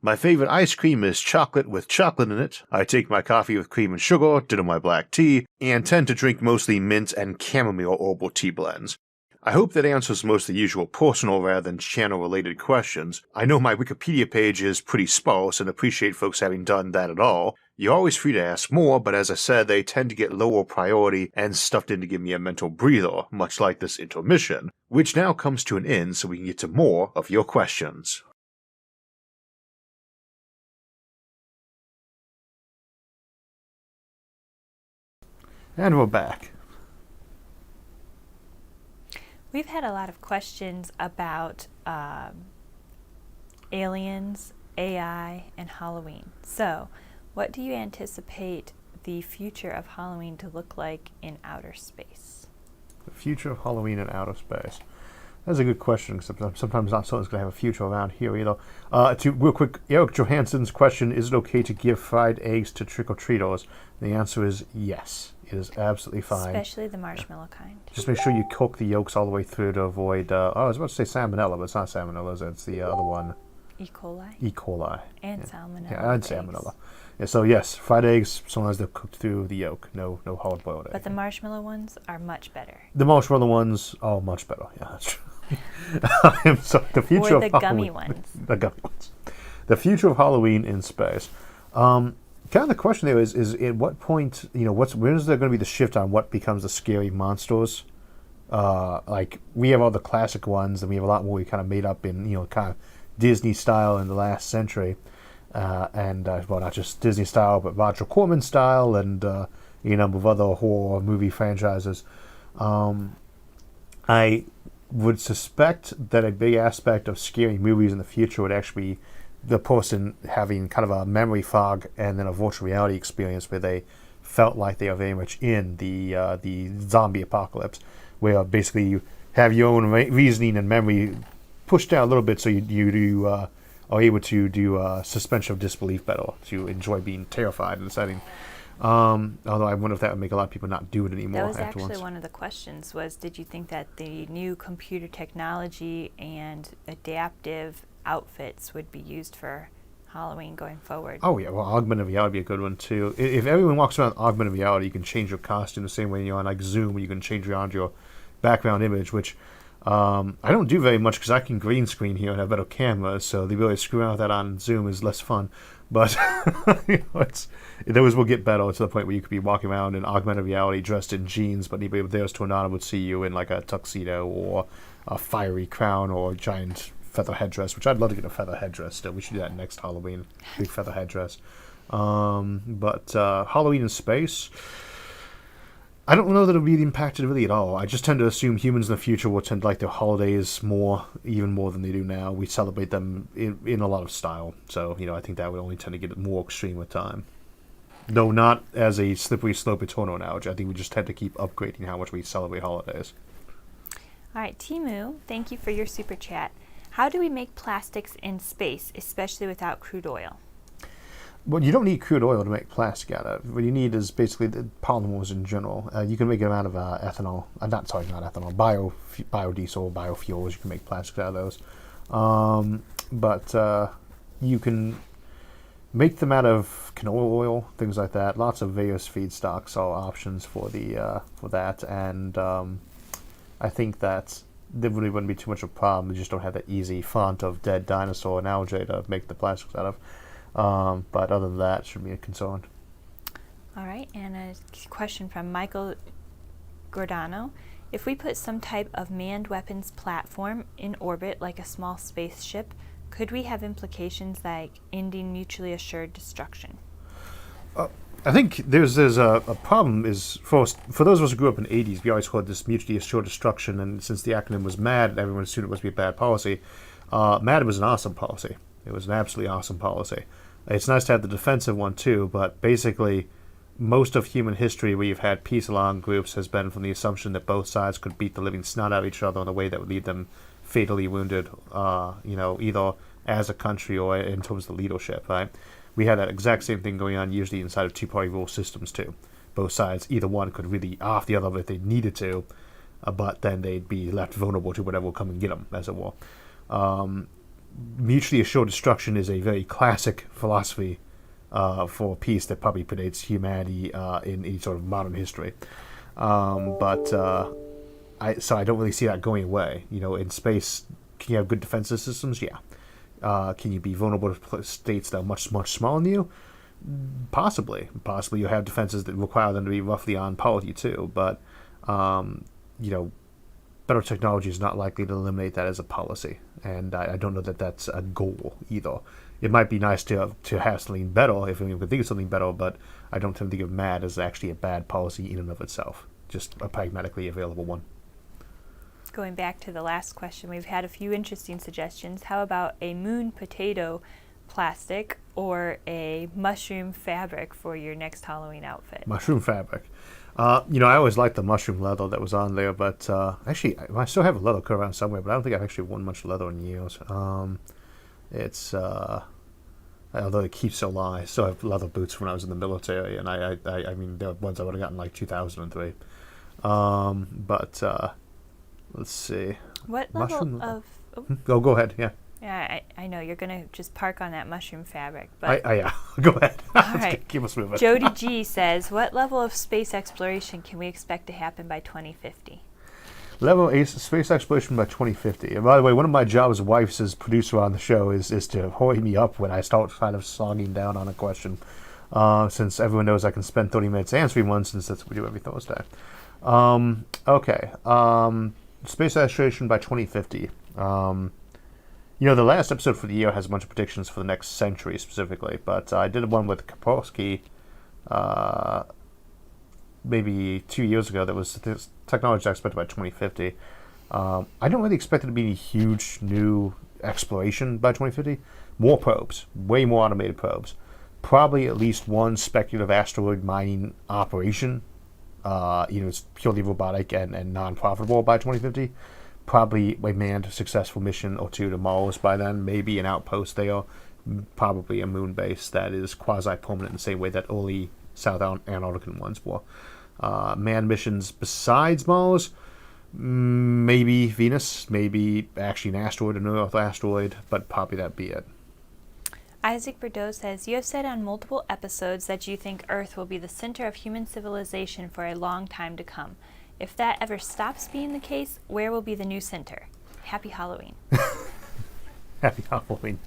My favorite ice cream is chocolate with chocolate in it. I take my coffee with cream and sugar, ditto my black tea, and tend to drink mostly mint and chamomile herbal tea blends. I hope that answers most of the usual personal rather than channel-related questions. I know my Wikipedia page is pretty sparse and appreciate folks having done that at all. You're always free to ask more, but as I said, they tend to get lower priority and stuffed in to give me a mental breather, much like this intermission, which now comes to an end so we can get to more of your questions. And we're back. We've had a lot of questions about aliens, AI, and Halloween. So, what do you anticipate the future of Halloween to look like in outer space? The future of Halloween in outer space. That's a good question, because sometimes not someone's going to have a future around here either. Real quick, Eric Johansson's question, is it okay to give fried eggs to trick-or-treaters? The answer is yes. It is absolutely fine. Especially the marshmallow kind. Just make sure you cook the yolks all the way through to avoid, I was about to say salmonella, but it's not salmonella, it's the other one. E. coli. E. coli. And salmonella. Yeah, and salmonella. Yeah, so yes, fried eggs, so long as they're cooked through the yolk. No hard-boiled egg. But the marshmallow ones are much better. The marshmallow ones are much better. Yeah, that's true. So the future or the of gummy Halloween, ones. The gummy ones. The future of Halloween in space. Kind of the question there is at what point, when is there going to be the shift on what becomes the scary monsters? Like, we have all the classic ones, and we have a lot more we kind of made up in, kind of Disney style in the last century. Well, not just Disney style, but Roger Corman style, and, with other horror movie franchises. I would suspect that a big aspect of scary movies in the future would actually be the person having kind of a memory fog and then a virtual reality experience where they felt like they are very much in the zombie apocalypse, where basically you have your own reasoning and memory pushed down a little bit, so you are able to do suspension of disbelief better, to enjoy being terrified in the setting. Although I wonder if that would make a lot of people not do it anymore. That was afterwards. actually one of the questions, was did you think that the new computer technology and adaptive outfits would be used for Halloween going forward? Oh yeah, well, augmented reality would be a good one too. If everyone walks around with augmented reality, you can change your costume the same way you're on like Zoom, you can change around your background image, which I don't do very much because I can green screen here and have better cameras, so the ability to screw around with that on Zoom is less fun. But those will get better to the point where you could be walking around in augmented reality dressed in jeans, but anybody there's to a nod would see you in like a tuxedo or a fiery crown or a giant feather headdress, which I'd love to get a feather headdress still. We should do that next Halloween. Big feather headdress. But Halloween in space, I don't know that it'll be impacted really at all. I just tend to assume humans in the future will tend to like their holidays even more than they do now. We celebrate them in a lot of style. So, I think that would only tend to get more extreme with time. Though not as a slippery slope eternal analogy. I think we just tend to keep upgrading how much we celebrate holidays. All right, Timu, thank you for your super chat. How do we make plastics in space, especially without crude oil? Well, you don't need crude oil to make plastic out of. What you need is basically the polymers in general. You can make it out of ethanol. Not ethanol. Biodiesel, biofuels. You can make plastics out of those. But you can make them out of canola oil, things like that. Lots of various feedstocks are options for that, and I think that there really wouldn't be too much of a problem. You just don't have that easy font of dead dinosaur and algae to make the plastics out of. But other than that, shouldn't be a concern. All right, and a question from Michael Gordano. If we put some type of manned weapons platform in orbit, like a small spaceship, could we have implications like ending mutually assured destruction? I think there's a problem is for those of us who grew up in the 80s, we always heard this mutually assured destruction, and since the acronym was MAD, everyone assumed it must be a bad policy. MAD was an awesome policy. It was an absolutely awesome policy. It's nice to have the defensive one too, but basically most of human history where you've had peace-along groups has been from the assumption that both sides could beat the living snot out of each other in a way that would leave them fatally wounded, either as a country or in terms of the leadership, right? We had that exact same thing going on usually inside of two-party rule systems too. Both sides, either one could really off the other if they needed to, but then they'd be left vulnerable to whatever will come and get them, as it were. Mutually assured destruction is a very classic philosophy for peace that probably predates humanity in any sort of modern history. So I don't really see that going away. In space, can you have good defensive systems? Yeah. Can you be vulnerable to states that are much, much smaller than you? Possibly. Possibly you have defenses that require them to be roughly on par with you too, but, better technology is not likely to eliminate that as a policy, and I don't know that that's a goal either. It might be nice to have something better if we could think of something better, but I don't tend to think of MAD as actually a bad policy in and of itself, just a pragmatically available one. Going back to the last question, we've had a few interesting suggestions. How about a moon potato plastic or a mushroom fabric for your next Halloween outfit? Mushroom fabric. I always liked the mushroom leather that was on there, but actually, I still have a leather coat around somewhere, but I don't think I've actually worn much leather in years. Although it keeps so long, I still have leather boots from when I was in the military, and I mean, they're ones I would have gotten like 2003. Let's see. What level of... Oh, go ahead, yeah. Yeah, I know. You're going to just park on that mushroom fabric. But yeah, go ahead. All right. Keep us moving. Jody G says, what level of space exploration can we expect to happen by 2050? Level of space exploration by 2050. And by the way, one of my jobs, wife as producer on the show, is to hurry me up when I start kind of slogging down on a question. Since everyone knows I can spend 30 minutes answering one, since that's what we do every Thursday. Okay. Space exploration by 2050. The last episode for the year has a bunch of predictions for the next century specifically, but I did one with Kaspersky maybe 2 years ago that was this technology expected by 2050. I don't really expect it to be any huge new exploration by 2050. More probes, way more automated probes. Probably at least one speculative asteroid mining operation. It's purely robotic and non-profitable by 2050. Probably a manned successful mission or two to Mars by then, maybe an outpost there, probably a moon base that is quasi-permanent in the same way that early South Antarctic ones were. Manned missions besides Mars, maybe Venus, maybe actually an asteroid, an Earth asteroid, but probably that'd be it. Isaac Bordeaux says, you have said on multiple episodes that you think Earth will be the center of human civilization for a long time to come. If that ever stops being the case, where will be the new center? Happy Halloween. Happy Halloween.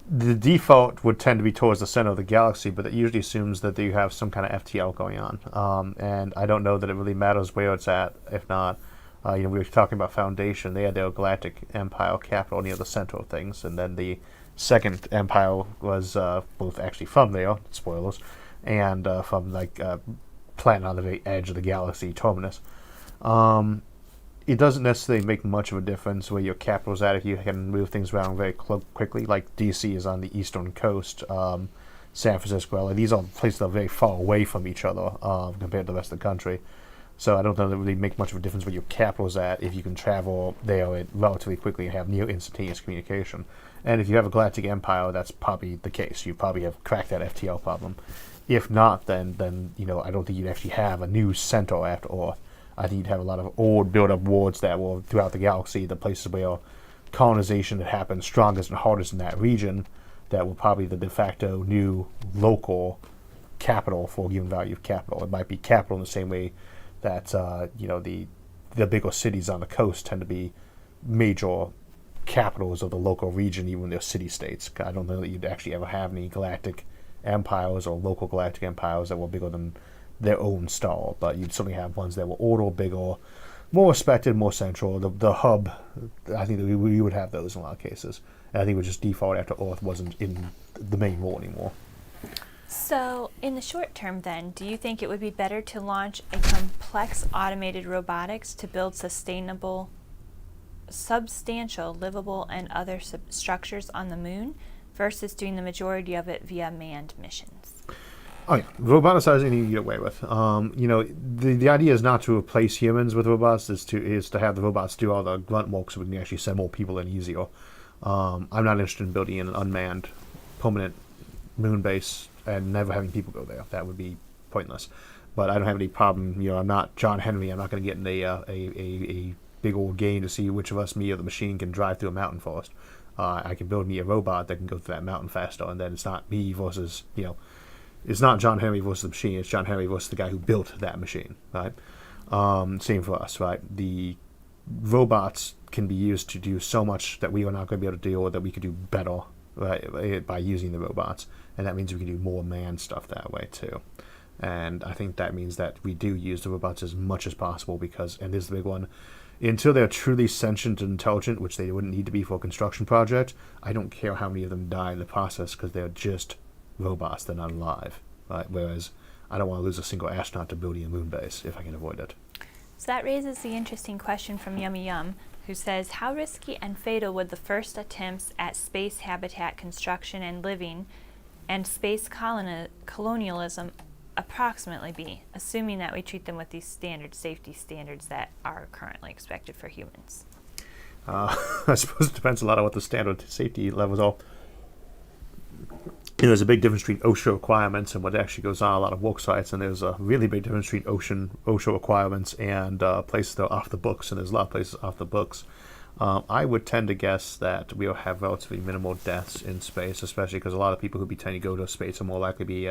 The default would tend to be towards the center of the galaxy, but it usually assumes that you have some kind of FTL going on. And I don't know that it really matters where it's at. If not, we were talking about Foundation. They had their Galactic Empire capital near the center of things, and then the second empire was both actually from there, spoilers, and from planet on the very edge of the galaxy, Terminus. It doesn't necessarily make much of a difference where your capital's at if you can move things around very quickly. Like DC is on the eastern coast, San Francisco, these are places that are very far away from each other compared to the rest of the country. So I don't know that it really make much of a difference where your capital's at if you can travel there relatively quickly and have near instantaneous communication. And if you have a galactic empire, that's probably the case. You probably have cracked that FTL problem. If not, then I don't think you'd actually have a new center after Earth. I think you'd have a lot of old built-up wards that were throughout the galaxy, the places where colonization that happened strongest and hardest in that region, that were probably the de facto new local capital for a given value of capital. It might be capital in the same way that the bigger cities on the coast tend to be major capitals of the local region, even their city-states. I don't know that you'd actually ever have any galactic empires or local galactic empires that were bigger than their own star, but you'd certainly have ones that were older, bigger, more respected, more central. The hub, I think that we would have those in a lot of cases. And I think it would just default after Earth wasn't in the main role anymore. So, in the short term then, do you think it would be better to launch a complex automated robotics to build sustainable, substantial, livable, and other structures on the moon versus doing the majority of it via manned missions? Oh yeah, roboticizing you can get away with. The idea is not to replace humans with robots. Is to have the robots do all the grunt work so we can actually send more people in easier. I'm not interested in building an unmanned, permanent moon base and never having people go there. That would be pointless. But I don't have any problem. I'm not John Henry. I'm not going to get in a big old game to see which of us, me or the machine, can drive through a mountain first. I can build me a robot that can go through that mountain faster, and then it's not me versus it's not John Henry versus the machine. It's John Henry versus the guy who built that machine, right? Same for us, right? The robots can be used to do so much that we are not going to be able to do, or that we could do better, right, by using the robots. And that means we can do more manned stuff that way too. And I think that means that we do use the robots as much as possible because, and this is the big one, until they're truly sentient and intelligent, which they wouldn't need to be for a construction project, I don't care how many of them die in the process because they're just robots, they're not alive, right? Whereas I don't want to lose a single astronaut to building a moon base if I can avoid it. So that raises the interesting question from Yummy Yum, who says, how risky and fatal would the first attempts at space habitat construction and living and space colonialism approximately be, assuming that we treat them with these safety standards that are currently expected for humans? I suppose it depends a lot on what the standard safety levels are. There's a big difference between OSHA requirements and what actually goes on a lot of work sites, and there's a really big difference between OSHA requirements and places that are off the books, and there's a lot of places off the books. I would tend to guess that we'll have relatively minimal deaths in space, especially because a lot of people who be tending to go to space are more likely to be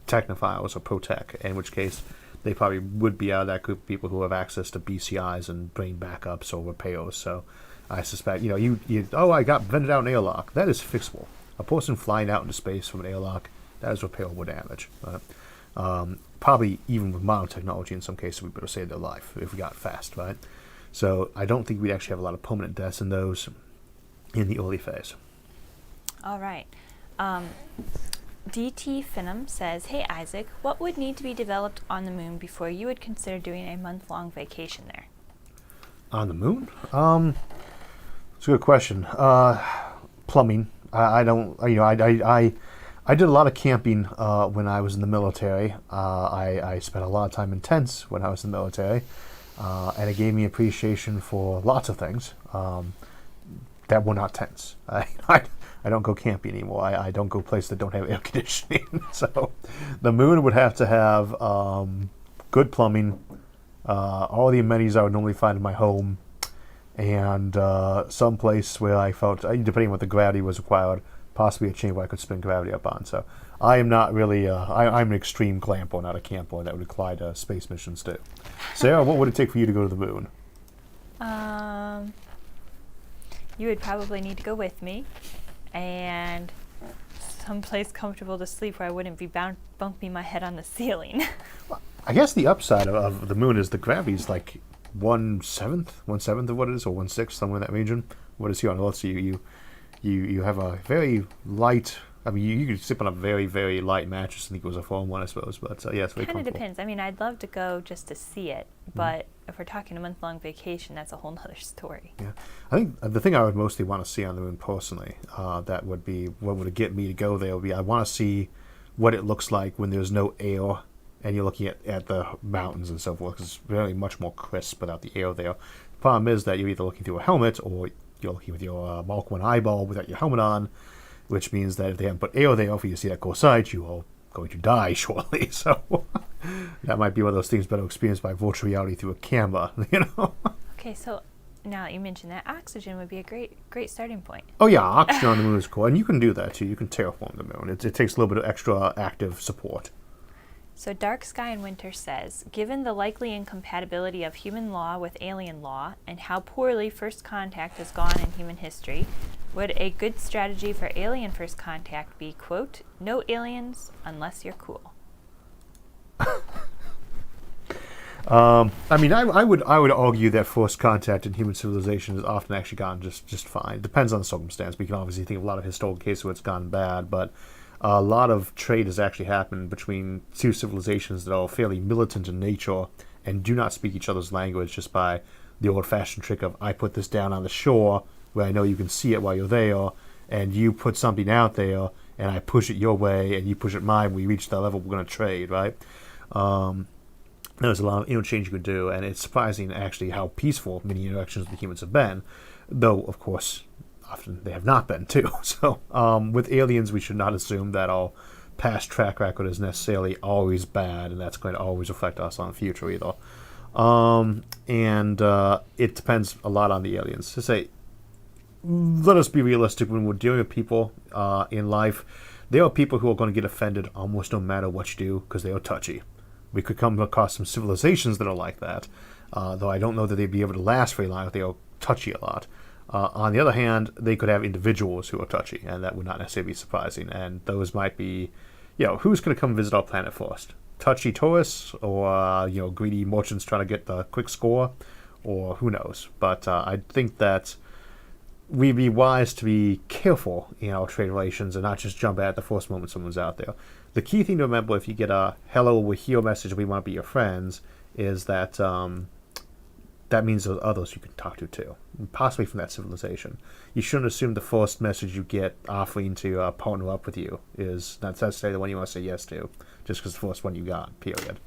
technophiles or pro-tech, in which case they probably would be out of that group of people who have access to BCIs and brain backups or repairs. So I suspect, I got vented out an airlock. That is fixable. A person flying out into space from an airlock, that is repairable damage. Right? Probably even with modern technology, in some cases, we better save their life if we got fast, right? So I don't think we'd actually have a lot of permanent deaths in those in the early phase. All right. DT Finham says, hey Isaac, what would need to be developed on the moon before you would consider doing a month-long vacation there? On the moon? It's a good question. Plumbing. I did a lot of camping when I was in the military. I spent a lot of time in tents when I was in the military, and it gave me appreciation for lots of things that were not tents. I don't go camping anymore. I don't go places that don't have air conditioning. So the moon would have to have good plumbing, all the amenities I would normally find in my home, and some place where I felt, depending on what the gravity was required, possibly a chamber I could spin gravity up on. So I am not really, I'm an extreme glamper, not a camper, that would apply to space missions too. Sarah, what would it take for you to go to the moon? You would probably need to go with me, and someplace comfortable to sleep where I wouldn't be bumping my head on the ceiling. Well, I guess the upside of the moon is the gravity is like 1/7 of what it is, or 1/6, somewhere in that region. What is here on Earth? So you have a very light. I mean, you could sleep on a very, very light mattress. I think it was a foam one, I suppose. But yeah, it's very kind of comfortable. Depends. I mean, I'd love to go just to see it, but if we're talking a month-long vacation, that's a whole nother story. Yeah, I think the thing I would mostly want to see on the moon personally, that would be what would get me to go there. Would be I want to see what it looks like when there's no air and you're looking at the mountains and so forth. Because it's really much more crisp without the air there. The problem is that you're either looking through a helmet or you're looking with your Mark 1 eyeball without your helmet on, which means that if they haven't put air there for you to see that cool sight, you are going to die shortly. So that might be one of those things better experienced by virtual reality through a camera, you know? Okay, so now that you mentioned that, oxygen would be a great starting point. Oh yeah, oxygen on the moon is cool, and you can do that too. You can terraform the moon. It takes a little bit of extra active support. So Dark Sky in Winter says, given the likely incompatibility of human law with alien law and how poorly first contact has gone in human history, would a good strategy for alien first contact be, quote, no aliens unless you're cool? I mean, I would argue that first contact in human civilization has often actually gone just fine. It depends on the circumstance. We can obviously think of a lot of historical cases where it's gone bad, but a lot of trade has actually happened between two civilizations that are fairly militant in nature and do not speak each other's language just by the old-fashioned trick of I put this down on the shore where I know you can see it while you're there, and you put something out there and I push it your way and you push it mine. We reach that level, we're going to trade, right? There's a lot of interchange you could do, and it's surprising actually how peaceful many interactions with humans have been, though of course often they have not been too. So with aliens, we should not assume that our past track record is necessarily always bad, and that's going to always affect us on the future either. It depends a lot on the aliens. To say, let us be realistic when we're dealing with people in life. There are people who are going to get offended almost no matter what you do because they are touchy. We could come across some civilizations that are like that, though I don't know that they'd be able to last very long if they are touchy a lot. On the other hand, they could have individuals who are touchy, and that would not necessarily be surprising. And those might be, who's going to come visit our planet first? Touchy tourists, or greedy merchants trying to get the quick score, or who knows? But I think that we'd be wise to be careful in our trade relations and not just jump at the first moment someone's out there. The key thing to remember if you get a hello, we're here message, we want to be your friends, is that that means there's others you can talk to too, possibly from that civilization. You shouldn't assume the first message you get offering to partner up with you is not necessarily the one you want to say yes to, just because the first one you got, period.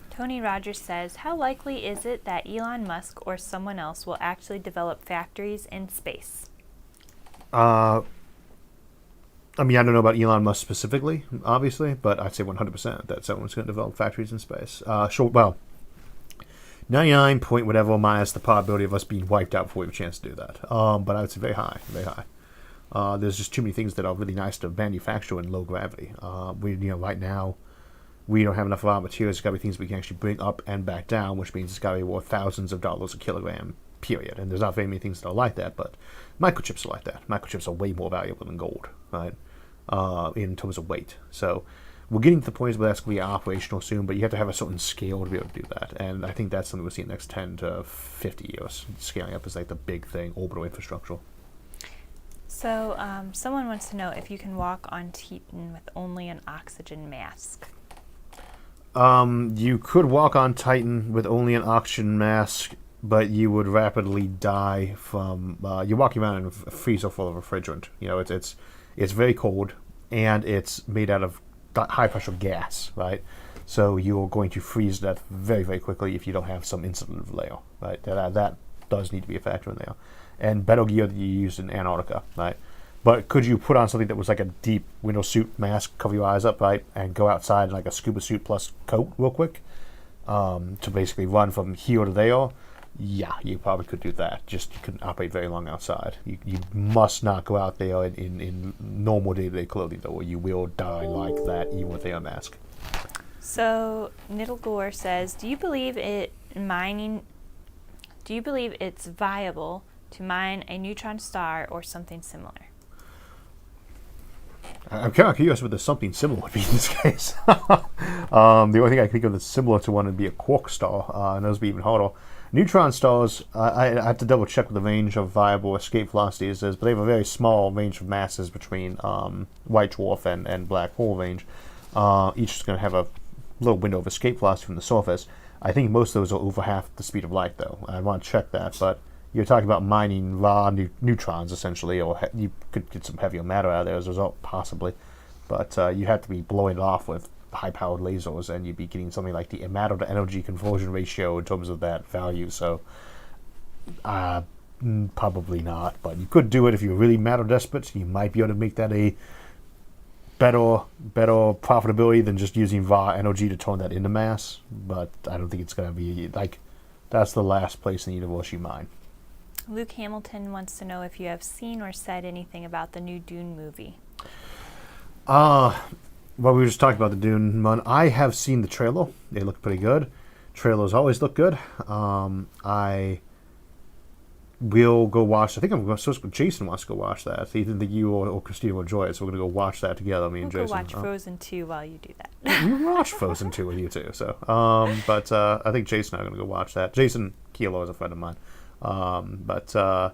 Tony Rogers says, how likely is it that Elon Musk or someone else will actually develop factories in space? I mean, I don't know about Elon Musk specifically, obviously, but I'd say 100% that someone's going to develop factories in space. 99 point whatever minus the probability of us being wiped out before we have a chance to do that. But I would say very high, very high. There's just too many things that are really nice to manufacture in low gravity. Right now, we don't have enough raw materials. It's got to be things we can actually bring up and back down, which means it's got to be worth thousands of dollars a kilogram, period. And there's not very many things that are like that, but microchips are like that. Microchips are way more valuable than gold, right? In terms of weight. So we're getting to the point where that's going to be operational soon, but you have to have a certain scale to be able to do that. And I think that's something we'll see in the next 10 to 50 years. Scaling up is like the big thing, orbital infrastructure. So someone wants to know if you can walk on Titan with only an oxygen mask. You could walk on Titan with only an oxygen mask, but you would rapidly die from... you're walking around in a freezer full of refrigerant. It's very cold, and it's made out of high-pressure gas, right? So you're going to freeze that very, very quickly if you don't have some insulative layer, right? That does need to be a factor in there. And better gear that you use in Antarctica, right? But could you put on something that was like a deep window suit mask, cover your eyes up, right, and go outside in like a scuba suit plus coat real quick to basically run from here to there? Yeah, you probably could do that. Just you couldn't operate very long outside. You must not go out there in normal day-to-day clothing, though, or you will die like that even with a mask. So Niddlegore says, do you believe it's viable to mine a neutron star or something similar? I'm kind of curious what the something similar would be in this case. The only thing I can think of that's similar to one would be a quark star, and those would be even harder. Neutron stars, I have to double check what the range of viable escape velocities is, but they have a very small range of masses between white dwarf and black hole range. Each is going to have a little window of escape velocity from the surface. I think most of those are over half the speed of light, though. I want to check that, but you're talking about mining raw neutrons, essentially, or you could get some heavier matter out of there as a result, possibly. But you have to be blowing it off with high-powered lasers, and you'd be getting something like the matter to energy conversion ratio in terms of that value. So Probably not, but you could do it if you're really mad or desperate. You might be able to make that a better profitability than just using raw energy to turn that into mass. But I don't think it's going to be like that's the last place in the universe you mine. Luke Hamilton wants to know if you have seen or said anything about the new Dune movie. Well, we were just talking about the Dune one. I have seen the trailer. They look pretty good. Trailers always look good. I will go watch. I think I'm supposed to. Jason wants to go watch that. Either the you or Christina will enjoy it, so we're gonna go watch that together. Me and We'll Jason. go watch Frozen 2 while you do that. We watched Frozen 2 with you too. So, but I think Jason and I are gonna go watch that. Jason Kilo is a friend of mine. I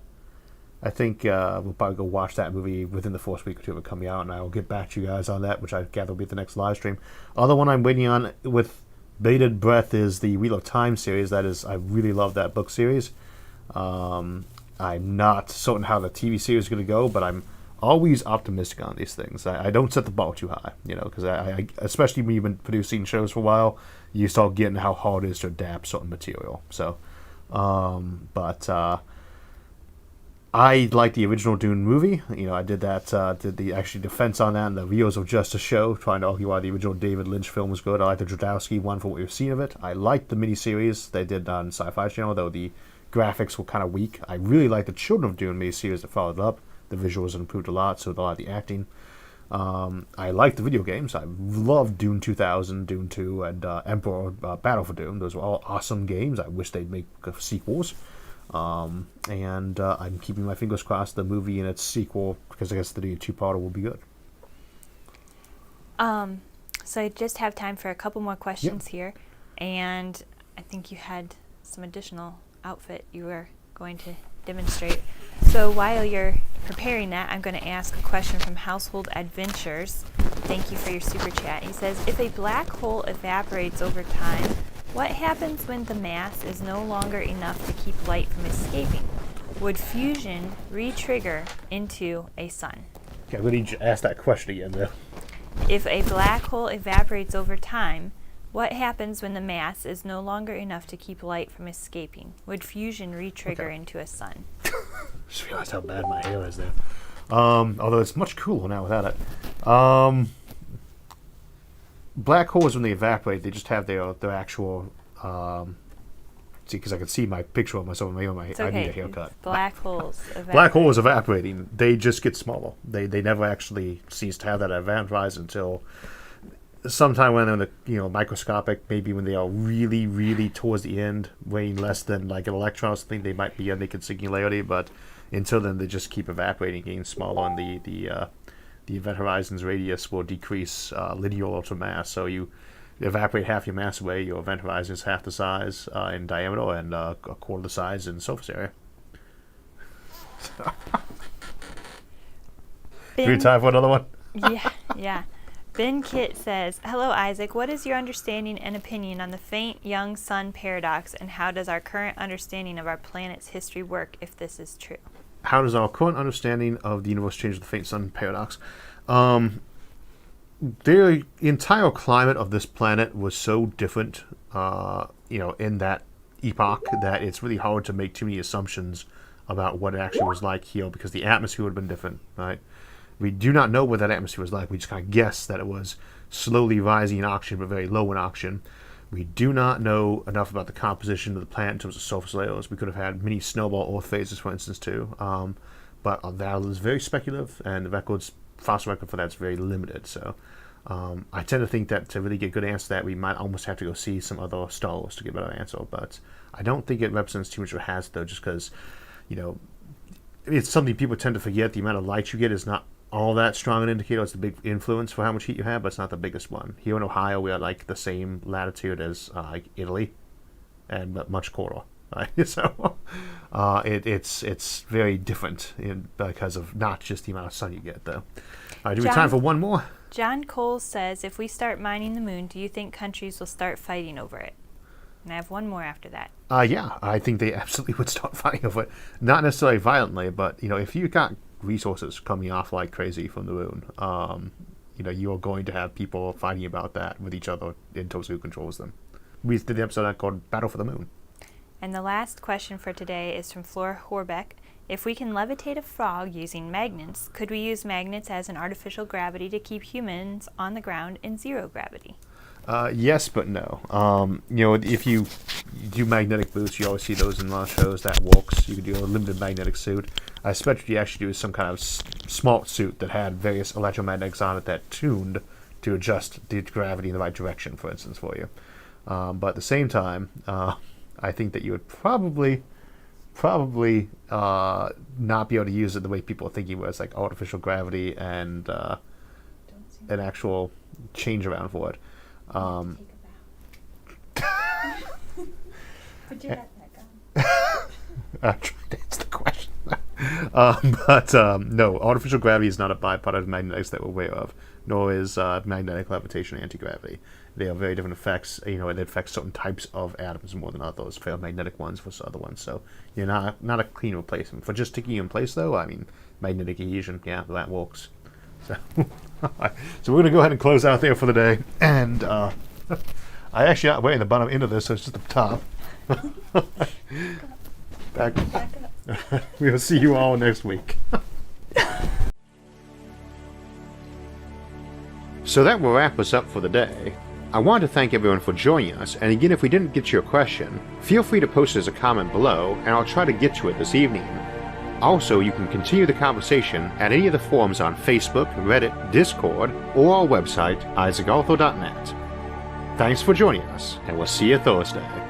think we'll probably go watch that movie within the first week or two of it coming out, and I will get back to you guys on that, which I gather will be the next live stream. Other one I'm waiting on with bated breath is the Wheel of Time series. That is, I really love that book series. I'm not certain how the TV series is going to go, but I'm always optimistic on these things. I don't set the bar too high, because I especially when you've been producing shows for a while, you start getting how hard it is to adapt certain material. So, I like the original Dune movie. I did that, did the actually defense on that in the Wheels of Justice show, trying to argue why the original David Lynch film was good. I like the Jodorowsky one for what we've seen of it. I liked the miniseries they did on Sci-Fi Channel, though the graphics were kind of weak. I really like the Children of Dune miniseries that followed up. The visuals improved a lot, so did a lot of the acting. I like the video games. I love Dune 2000, Dune 2, and Emperor Battle for Dune. Those were all awesome games. I wish they'd make sequels. I'm keeping my fingers crossed the movie and its sequel, because I guess the two-parter will be good. So I just have time for a couple more questions here, and I think you had some additional outfit you were going to demonstrate. So while you're preparing that, I'm going to ask a question from Household Adventures. Thank you for your super chat. He says, if a black hole evaporates over time, what happens when the mass is no longer enough to keep light from escaping? Would fusion re-trigger into a sun? Okay, we need to ask that question again, though. If a black hole evaporates over time, what happens when the mass is no longer enough to keep light from escaping? Would fusion re-trigger into a sun? Just realized how bad my hair is there. Although it's much cooler now without it. Black holes, when they evaporate, they just have their actual. See, because I can see my picture of myself. I need a haircut. Black holes. Evaporate. Black holes evaporating. They just get smaller. They never actually cease to have that event rise until sometime when they're in the microscopic. Maybe when they are really, really towards the end, weighing less than like an electron or something, they might be a naked singularity. But until then, they just keep evaporating, getting smaller, and the event horizon's radius will decrease linear to mass. So you evaporate half your mass away, your event horizon is half the size in diameter and a quarter the size in surface area. Do we have time for another one? Yeah. Ben Kitt says, hello Isaac, what is your understanding and opinion on the faint young sun paradox, and how does our current understanding of our planet's history work if this is true? How does our current understanding of the universe change the faint sun paradox? The entire climate of this planet was so different, in that epoch, that it's really hard to make too many assumptions about what it actually was like here, because the atmosphere would have been different, right? We do not know what that atmosphere was like. We just kind of guess that it was slowly rising in oxygen, but very low in oxygen. We do not know enough about the composition of the planet in terms of surface layers. We could have had many snowball Earth phases, for instance, too. But that is very speculative, and the fossil record for that is very limited. So I tend to think that to really get a good answer to that, we might almost have to go see some other stars to get a better answer. But I don't think it represents too much of a hazard, though, just because, it's something people tend to forget. The amount of light you get is not all that strong an indicator. It's a big influence for how much heat you have, but it's not the biggest one. Here in Ohio, we are like the same latitude as Italy, and much colder. Right? So it's very different because of not just the amount of sun you get, though. All right, do we have time for one more? John Cole says, if we start mining the moon, do you think countries will start fighting over it? And I have one more after that. Yeah, I think they absolutely would start fighting over it. Not necessarily violently, but if you got resources coming off like crazy from the moon, you're going to have people fighting about that with each other in terms of who controls them. We did the episode called Battle for the Moon. And the last question for today is from Flora Horbeck. If we can levitate a frog using magnets, could we use magnets as an artificial gravity to keep humans on the ground in zero gravity? Yes, but no. If you do magnetic boots, you always see those in a lot of shows. That works. You could do a limited magnetic suit. I suspect what you actually do is some kind of smart suit that had various electromagnetics on it that tuned to adjust the gravity in the right direction, for instance, for you. But at the same time, I think that you would probably not be able to use it the way people are thinking, where it's like artificial gravity and an actual change around for it. Put your hat back on. I'm trying to answer the question. No, artificial gravity is not a byproduct of magnetics that we're aware of, nor is magnetic levitation anti-gravity. They are very different effects. It affects certain types of atoms more than others. Ferromagnetic ones versus other ones. So you're not a clean replacement. For just sticking you in place, though, I mean, magnetic adhesion, yeah, that works. So, so we're going to go ahead and close out there for the day. And I actually not wearing the bottom end of this, so it's just the top. Back up. We'll see you all next week. So that will wrap us up for the day. I want to thank everyone for joining us, and again, if we didn't get your question, feel free to post as a comment below, and I'll try to get to it this evening. Also, you can continue the conversation at any of the forums on Facebook, Reddit, Discord, or our website, isaacarthur.net. Thanks for joining us, and we'll see you Thursday.